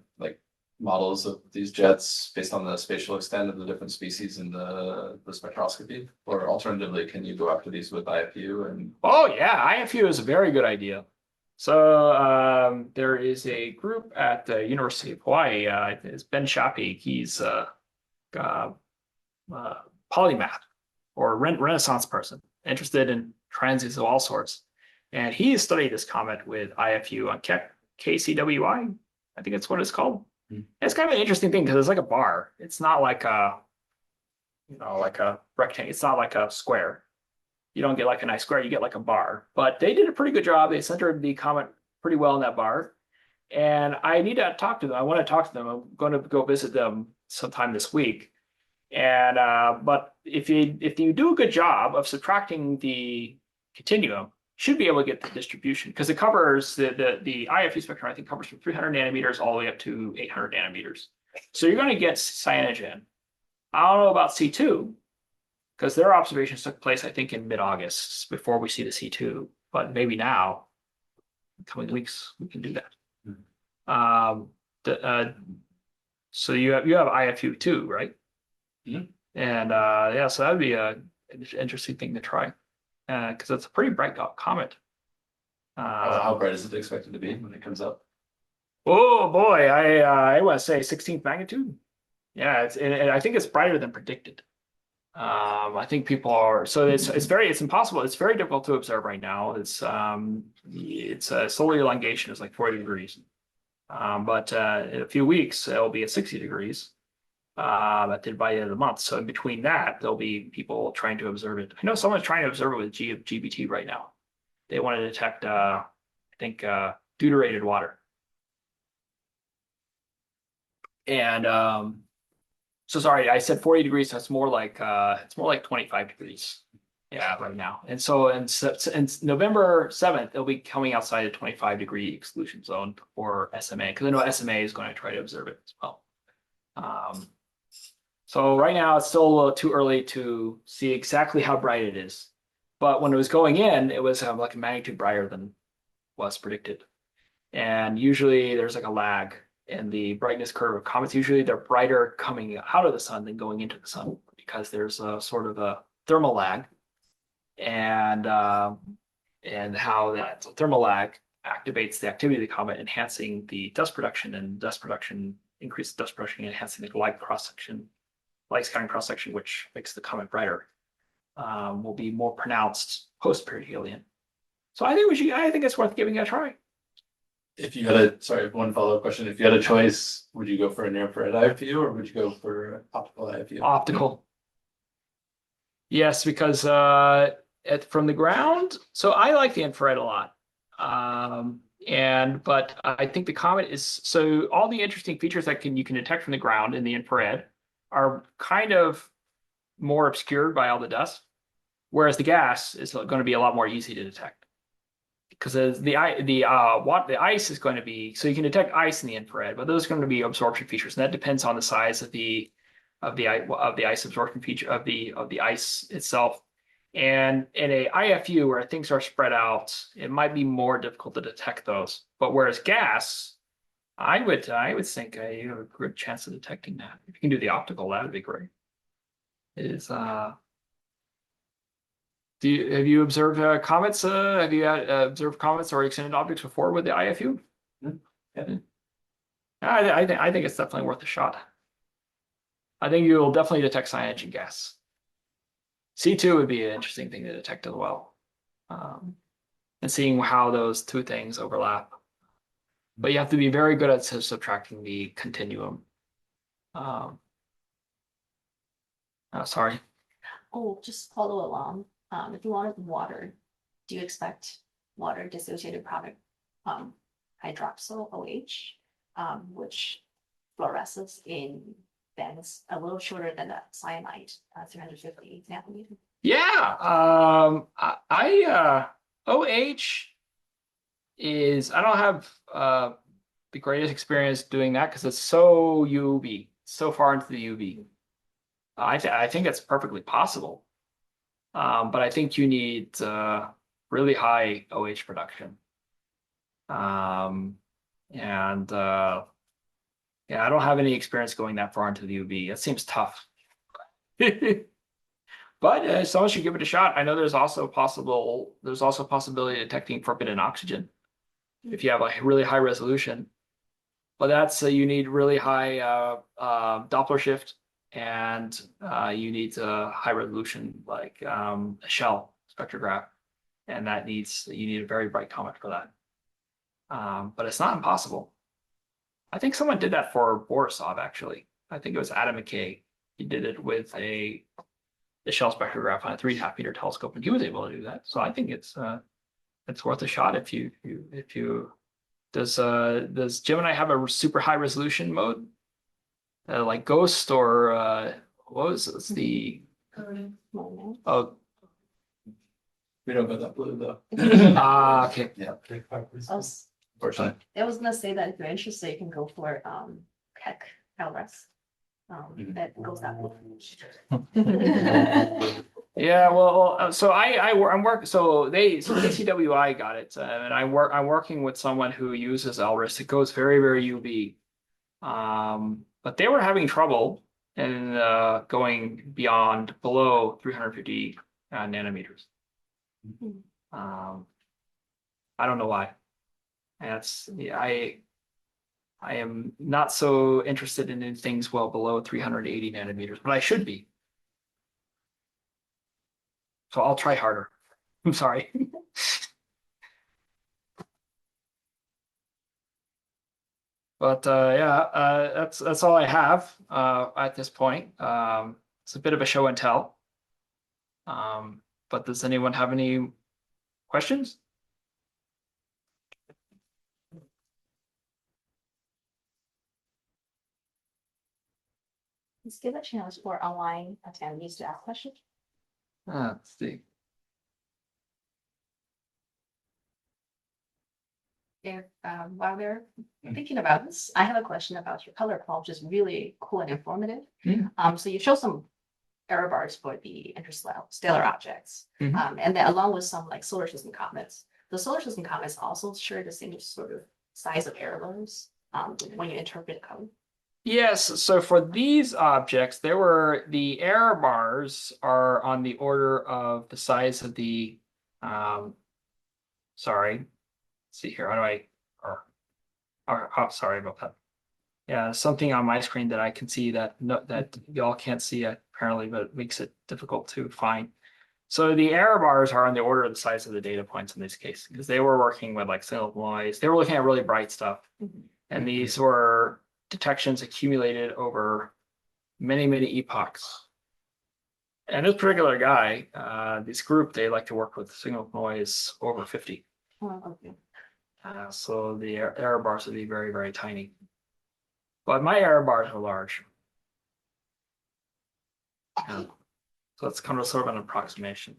models of these jets based on the spatial extent of the different species in the spectroscopy? Or alternatively, can you go after these with IFU and Oh yeah, IFU is a very good idea. So there is a group at the University of Hawaii. It's Ben Shapi. He's a polymath or Renaissance person, interested in transits of all sorts. And he studied this comet with IFU on KCWI. I think that's what it's called. It's kind of an interesting thing because it's like a bar. It's not like a rectangle. It's not like a square. You don't get like a nice square. You get like a bar. But they did a pretty good job. They centered the comet pretty well in that bar. And I need to talk to them. I want to talk to them. I'm going to go visit them sometime this week. And but if you do a good job of subtracting the continuum, should be able to get the distribution because it covers the IFU spectrum. I think covers from 300 nanometers all the way up to 800 nanometers. So you're going to get cyanogen. I don't know about C2 because their observations took place, I think, in mid-August before we see the C2. But maybe now, in coming weeks, we can do that. So you have IFU too, right? Mhm. And yeah, so that'd be an interesting thing to try. Because it's a pretty bright comet. how bright is it expected to be when it comes up? Oh boy, I want to say 16th magnitude. Yeah, and I think it's brighter than predicted. I think people are, so it's impossible. It's very difficult to observe right now. It's solar elongation is like 40 degrees. But in a few weeks, it'll be at 60 degrees by the end of the month. So in between that, there'll be people trying to observe it. I know someone's trying to observe it with GBT right now. They want to detect, I think, deuterated water. And so sorry, I said 40 degrees. That's more like it's more like 25 degrees. Yeah, right now. And so in November 7th, it'll be coming outside the 25-degree exclusion zone for SMA, because I know SMA is going to try to observe it as well. So right now it's still a little too early to see exactly how bright it is. But when it was going in, it was like a magnitude brighter than was predicted. And usually there's like a lag in the brightness curve of comets. Usually they're brighter coming out of the sun than going into the sun because there's a sort of a thermal lag. And how that thermal lag activates the activity of the comet, enhancing the dust production, and dust production, increased dust production, enhancing the light scattering cross section, which makes the comet brighter, will be more pronounced post perihelion. So I think it's worth giving it a try. If you had one follow-up question. If you had a choice, would you go for a near-infrared IFU or would you go for optical IFU? Optical. Yes, because from the ground, so I like the infrared a lot. But I think the comet is, so all the interesting features that you can detect from the ground in the infrared are kind of more obscured by all the dust, whereas the gas is going to be a lot more easy to detect. Because the ice is going to be, so you can detect ice in the infrared, but those are going to be absorption features, and that depends on the size of the ice absorption feature of the ice itself. And in a IFU where things are spread out, it might be more difficult to detect those. But whereas gas, I would think you have a good chance of detecting that. If you can do the optical, that would be great. Have you observed comets? Have you observed comets or extended objects before with the IFU? Yeah. I think it's definitely worth a shot. I think you will definitely detect cyanogen gas. C2 would be an interesting thing to detect as well, and seeing how those two things overlap. But you have to be very good at subtracting the continuum. Sorry. Oh, just follow along. If you wanted water, do you expect water dissociated product, hydroxyl OH, which fluoresces in bands a little shorter than that cyanide, 350 nanometer? Yeah. OH is, I don't have the greatest experience doing that because it's so UV, so far into the UV. I think it's perfectly possible. But I think you need really high OH production. Yeah, I don't have any experience going that far into the UV. That seems tough. But someone should give it a shot. I know there's also a possibility of detecting forbidden oxygen if you have a really high resolution. But that's you need really high Doppler shift, and you need high resolution like a shell spectrograph, and you need a very bright comet for that. But it's not impossible. I think someone did that for Borisov actually. I think it was Adam McKay. He did it with the shell spectrograph on a 3.5 meter telescope, and he was able to do that. So I think it's worth a shot if you does Gemini have a super high resolution mode? Like Ghost or what was the oh We don't go that blue though. okay. Yeah. Unfortunately. I was gonna say that if you're interested, you can go for Keck LRS. That goes that way. Yeah, well, so I'm working. So KCWI got it, and I'm working with someone who uses LRIS. It goes very, very UV, but they were having trouble in going below 350 nanometers. I don't know why. I am not so interested in things well below 380 nanometers, but I should be. So I'll try harder. I'm sorry. But yeah, that's all I have at this point. It's a bit of a show and tell. But does anyone have any questions? Let's give a chance for online attendees to ask questions. Let's see. If while they're thinking about this, I have a question about your color prompt, which is really cool and informative. So you show some error bars for the interstellar objects, and then along with some like solar system comets. The solar system comets also share the same sort of size of error bars when you interpret code. Yes, so for these objects, the error bars are on the order of the size of the sorry. Let's see here. How do I oh, sorry about that. Yeah, something on my screen that I can see that that y'all can't see apparently, but it makes it difficult to find. So the error bars are on the order of the size of the data points in this case, because they were working with like signal noise. They were looking at really bright stuff. And these were detections accumulated over many, many epochs. And this particular guy, this group, they like to work with signal noise over 50. Oh, okay. So the error bars would be very, very tiny. But my error bars are large. So that's kind of sort of an approximation.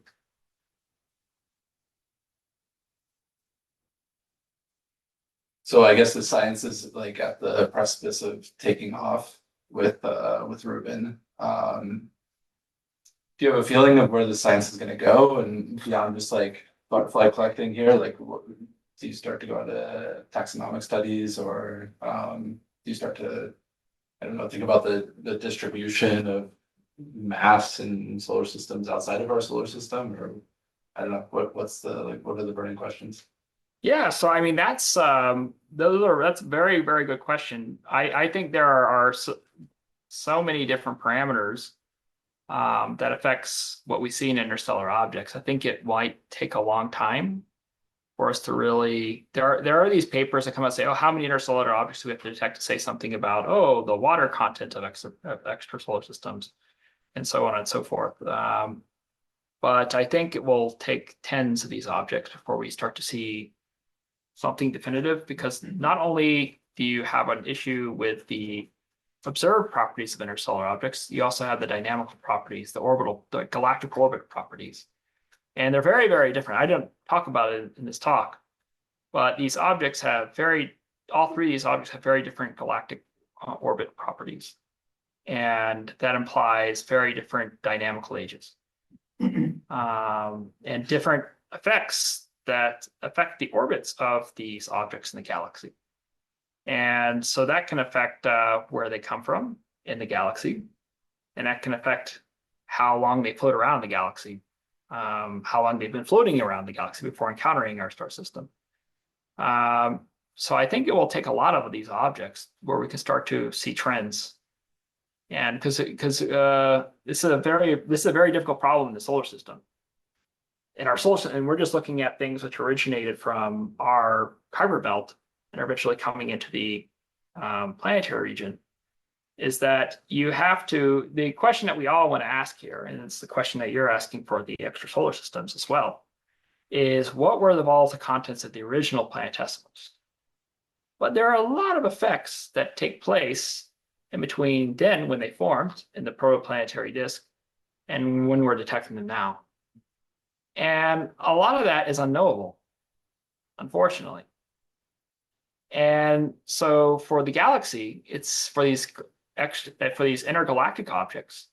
So I guess the science is like at the precipice of taking off with Ruben. Do you have a feeling of where the science is going to go, and beyond just like butterfly collecting here? Like, do you start to go into taxonomic studies, or do you start to, I don't know, think about the distribution of mass in solar systems outside of our solar system, or I don't know, what's the like, what are the burning questions? Yeah, so I mean that's that's a very, very good question. I think there are so many different parameters that affects what we see in interstellar objects. I think it might take a long time for us to really. There are these papers that come out and say, oh, how many interstellar objects do we have to detect to say something about the water content of extrasolar systems, and so on and so forth. But I think it will take tens of these objects before we start to see something definitive, because not only do you have an issue with the observed properties of interstellar objects, you also have the dynamical properties, the galactic orbit properties. And they're very, very different. I didn't talk about it in this talk, but these objects have all three of these objects have very different galactic orbit properties. And that implies very different dynamical ages and different effects that affect the orbits of these objects in the galaxy. And so that can affect where they come from in the galaxy. And that can affect how long they float around the galaxy, how long they've been floating around the galaxy before encountering our star system. So I think it will take a lot of these objects where we can start to see trends. And because this is a very difficult problem in the solar system. In our solar system, and we're just looking at things which originated from our Kuiper belt and are eventually coming into the planetary region, is that the question that we all want to ask here, and it's the question that you're asking for the extrasolar systems as well, is what were the volatile contents of the original planetesimals? But there are a lot of effects that take place in between then when they formed in the protoplanetary disk and when we're detecting them now. And a lot of that is unknowable, unfortunately. And so for the galaxy, it's for these intergalactic objects,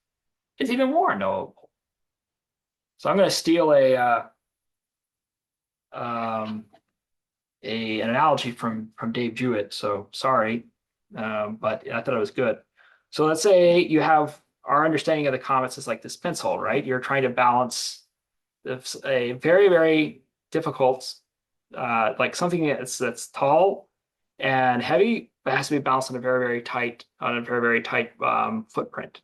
it's even more unknowable. So I'm going to steal an analogy from Dave Jewett. So sorry, but I thought it was good. So let's say you have our understanding of the comets is like this pencil, right? You're trying to balance a very, very difficult, like something that's tall and heavy, but has to be balanced on a very, very tight footprint.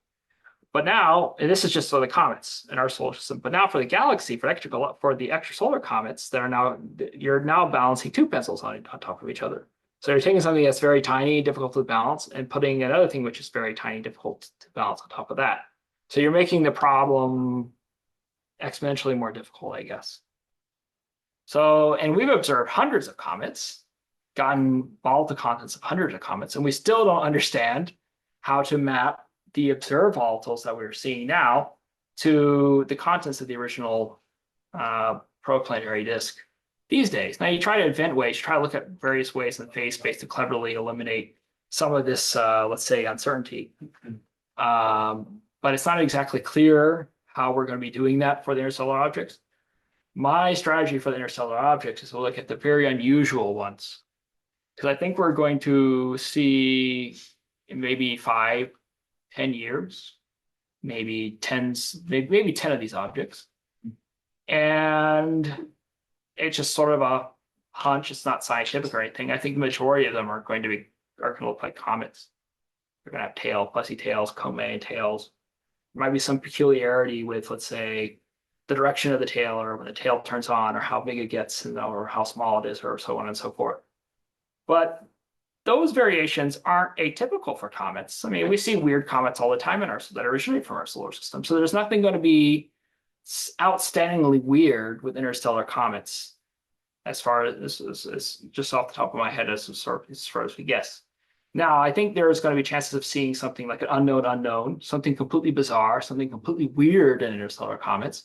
But now, and this is just for the comets in our solar system, but now for the galaxy, for the extrasolar comets that are now, you're now balancing two pencils on top of each other. So you're taking something that's very tiny, difficult to balance, and putting another thing which is very tiny, difficult to balance on top of that. So you're making the problem exponentially more difficult, I guess. So, and we've observed hundreds of comets, gotten volatile contents of hundreds of comets, and we still don't understand how to map the observed volatiles that we're seeing now to the contents of the original protoplanetary disk these days. Now you try to invent ways, you try to look at various ways in phase space to cleverly eliminate some of this, let's say, uncertainty. But it's not exactly clear how we're going to be doing that for the interstellar objects. My strategy for the interstellar objects is to look at the very unusual ones, because I think we're going to see in maybe 5, 10 years, maybe 10 of these objects. And it's just sort of a hunch. It's not scientific or anything. I think the majority of them are going to look like comets. They're going to have fussy tails, cone tails. There might be some peculiarity with, let's say, the direction of the tail, or when the tail turns on, or how big it gets, or how small it is, or so on and so forth. But those variations aren't atypical for comets. I mean, we see weird comets all the time that originate from our solar system. So there's nothing going to be outstandingly weird with interstellar comets, as far as just off the top of my head, as far as we guess. Now, I think there's going to be chances of seeing something like an unknown, something completely bizarre, something completely weird in interstellar comets.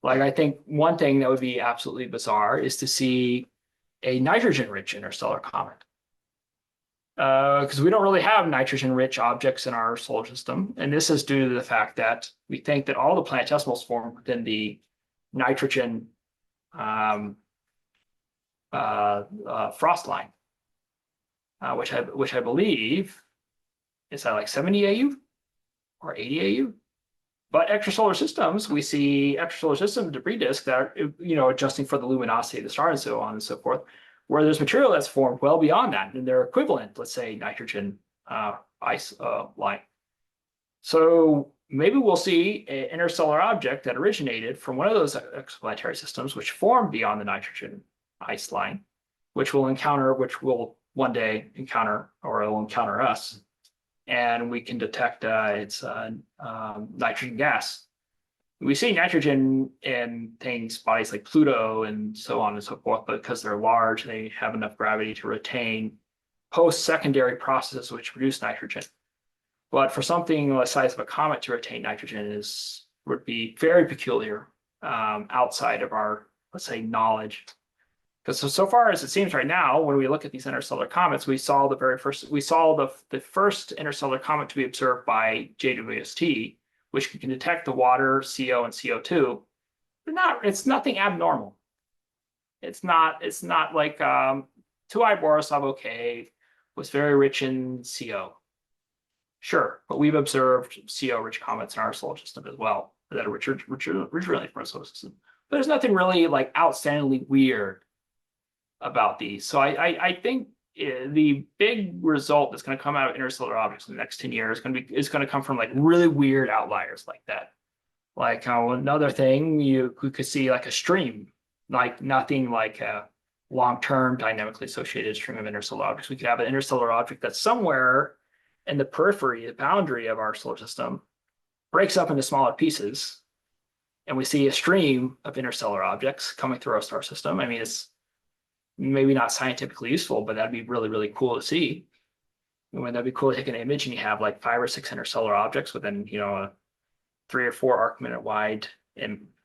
Like, I think one thing that would be absolutely bizarre is to see a nitrogen-rich interstellar comet. Because we don't really have nitrogen-rich objects in our solar system. And this is due to the fact that we think that all the planetesimals form within the nitrogen frost line, which I believe is at like 70 AU or 80 AU. But extrasolar systems, we see extrasolar system debris disk that are, adjusting for the luminosity of the star and so on and so forth, where there's material that's formed well beyond that, and they're equivalent, let's say, nitrogen ice line. So maybe we'll see an interstellar object that originated from one of those exoplanetary systems, which formed beyond the nitrogen ice line, which will one day encounter, or it will encounter us. And we can detect its nitrogen gas. We see nitrogen in bodies like Pluto and so on and so forth, but because they're large, they have enough gravity to retain post-secondary processes which produce nitrogen. But for something the size of a comet to retain nitrogen would be very peculiar outside of our, let's say, knowledge. Because so far as it seems right now, when we look at these interstellar comets, we saw the first interstellar comet to be observed by JWST, which can detect the water, CO, and CO2. It's nothing abnormal. It's not like 2I Borisov K was very rich in CO. Sure, but we've observed CO-rich comets in our solar system as well that are originally from our solar system. But there's nothing really like outstandingly weird about these. So I think the big result that's going to come out of interstellar objects in the next 10 years is going to come from like really weird outliers like that. Like another thing, we could see like a stream, like nothing like a long-term dynamically associated stream of interstellar objects. We could have an interstellar object that's somewhere in the periphery, the boundary of our solar system, breaks up into smaller pieces, and we see a stream of interstellar objects coming through our star system. I mean, it's maybe not scientifically useful, but that'd be really, really cool to see. That'd be cool to take an image and you have like 5 or 6 interstellar objects within, a 3 or 4 arc-minute wide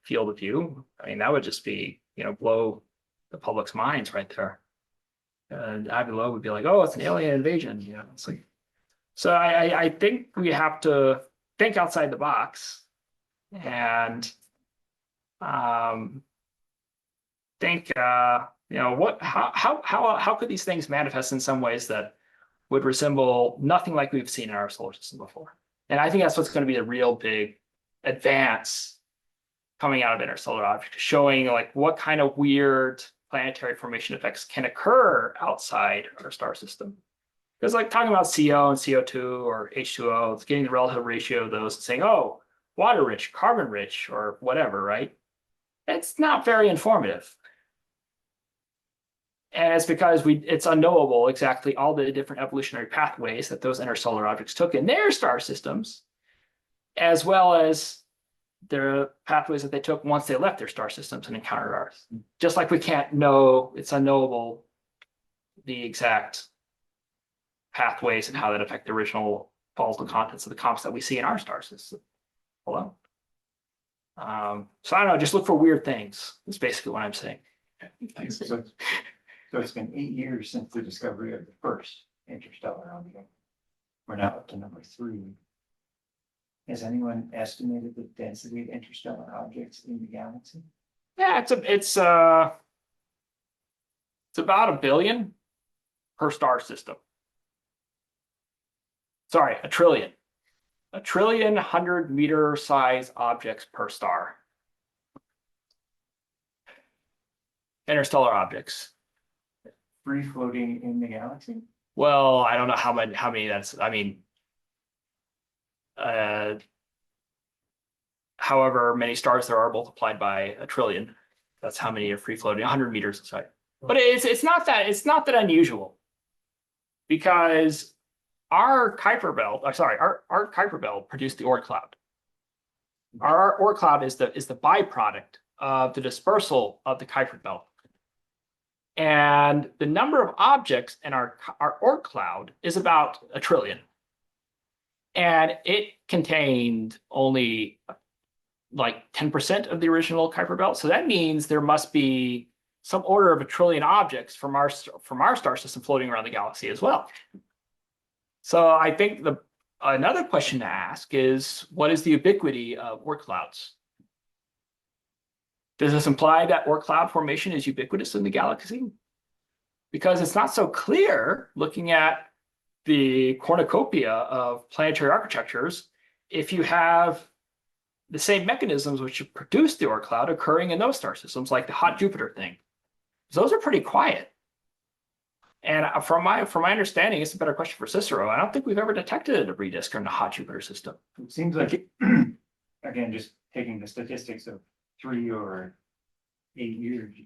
field of view. I mean, that would just be, blow the public's minds right there. And Avi Loeb would be like, "Oh, it's an alien invasion." It's like, so I think we have to think outside the box and think, how could these things manifest in some ways that would resemble nothing like we've seen in our solar system before? And I think that's what's going to be the real big advance coming out of interstellar objects, showing like what kind of weird planetary formation effects can occur outside our star system. Because like talking about CO and CO2 or H2O, it's getting the relative ratio of those and saying, oh, water rich, carbon rich, or whatever, right? It's not very informative. And it's because it's unknowable exactly all the different evolutionary pathways that those interstellar objects took in their star systems, as well as the pathways that they took once they left their star systems and encountered Earth. Just like we can't know, it's unknowable the exact pathways and how that affect the original volatile contents of the comets that we see in our star system alone. So I don't know, just look for weird things. That's basically what I'm saying. Thanks. So it's been 8 years since the discovery of the first interstellar object. We're now up to number 3. Has anyone estimated the density of interstellar objects in the galaxy? Yeah, it's about 1 billion per star system. Sorry, 1 trillion. 1 trillion 100-meter size objects per star. Interstellar objects. Free floating in the galaxy? Well, I don't know how many that's, I mean, however many stars there are multiplied by 1 trillion. That's how many are free floating, 100 meters aside. But it's not that unusual, because our Kuiper belt, our Kuiper belt produced the Oort cloud. Our Oort cloud is the byproduct of the dispersal of the Kuiper belt. And the number of objects in our Oort cloud is about 1 trillion. And it contained only like 10% of the original Kuiper belt. So that means there must be some order of 1 trillion objects from our star system floating around the galaxy as well. So I think another question to ask is, what is the ubiquity of Oort clouds? Does this imply that Oort cloud formation is ubiquitous in the galaxy? Because it's not so clear looking at the cornucopia of planetary architectures if you have the same mechanisms which produce the Oort cloud occurring in those star systems, like the hot Jupiter thing. Those are pretty quiet. And from my understanding, it's a better question for Cicero. I don't think we've ever detected a debris disk in the hot Jupiter system. It seems like, again, just taking the statistics of 3 or 8 years,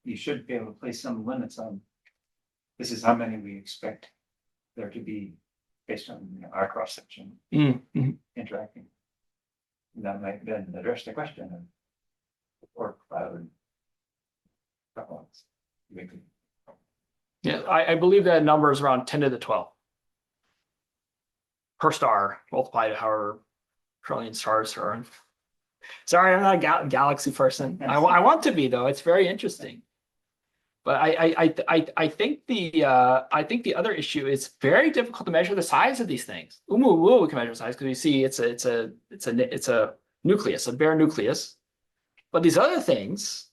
you should be able to place some limits on, this is how many we expect there to be based on our cross section interacting. And that might then address the question of or cloud problems. Yeah, I believe that number is around 10 to the 12 per star, multiplied to however trillion stars are. Sorry, I'm not a galaxy person. I want to be, though. It's very interesting. But I think the other issue is very difficult to measure the size of these things. We can measure size because we see it's a nucleus, a bare nucleus. But these other things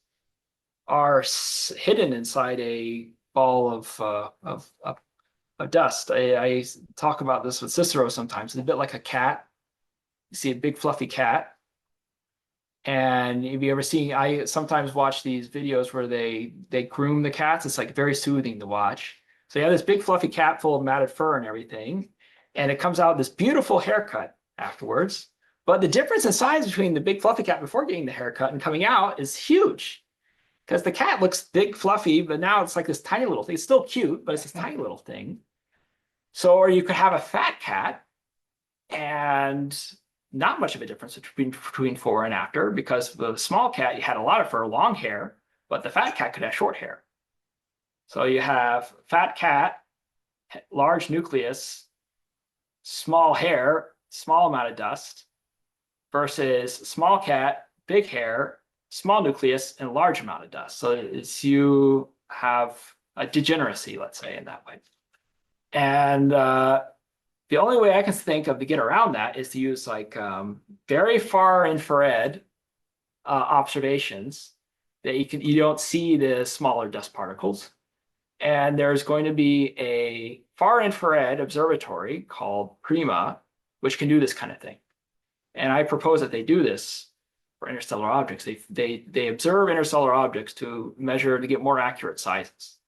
are hidden inside a ball of dust. I talk about this with Cicero sometimes. It's a bit like a cat. You see a big fluffy cat. And if you ever seen, I sometimes watch these videos where they groom the cats. It's like very soothing to watch. So you have this big fluffy cat full of matted fur and everything, and it comes out this beautiful haircut afterwards. But the difference in size between the big fluffy cat before getting the haircut and coming out is huge, because the cat looks big, fluffy, but now it's like this tiny little thing. It's still cute, but it's this tiny little thing. So, or you could have a fat cat and not much of a difference between before and after, because the small cat, you had a lot of fur, long hair, but the fat cat could have short hair. So you have fat cat, large nucleus, small hair, small amount of dust, versus small cat, big hair, small nucleus, and large amount of dust. So it's, you have a degeneracy, let's say, in that way. And the only way I can think of to get around that is to use like very far infrared observations that you don't see the smaller dust particles. And there's going to be a far infrared observatory called PRIMA, which can do this kind of thing. And I propose that they do this for interstellar objects. They observe interstellar objects to measure, to get more accurate sizes.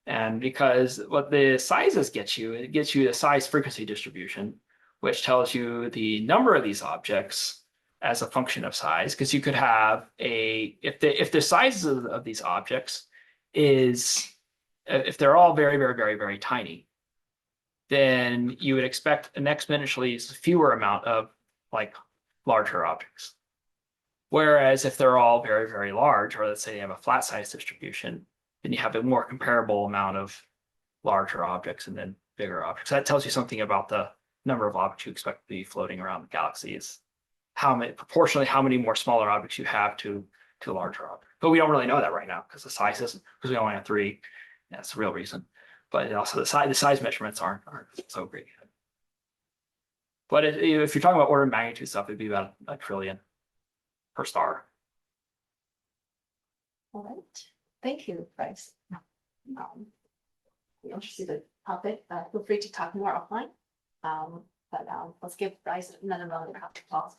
And because what the sizes get you, it gets you the size frequency distribution, which tells you the number of these objects as a function of size. Because you could have if the sizes of these objects is if they're all very, very, very, very tiny, then you would expect an exponentially fewer amount of like larger objects. Whereas if they're all very, very large, or let's say you have a flat size distribution, then you have a more comparable amount of larger objects and then bigger objects. That tells you something about the number of objects you expect to be floating around the galaxy is proportionally how many more smaller objects you have to larger objects. But we don't really know that right now because the size isn't, because we only have 3. That's the real reason. But also the size measurements aren't so great. But if you're talking about order of magnitude stuff, it'd be about a trillion per star. All right, thank you, Bryce. You're interested in the topic, feel free to talk more offline. But let's give Bryce another round of applause.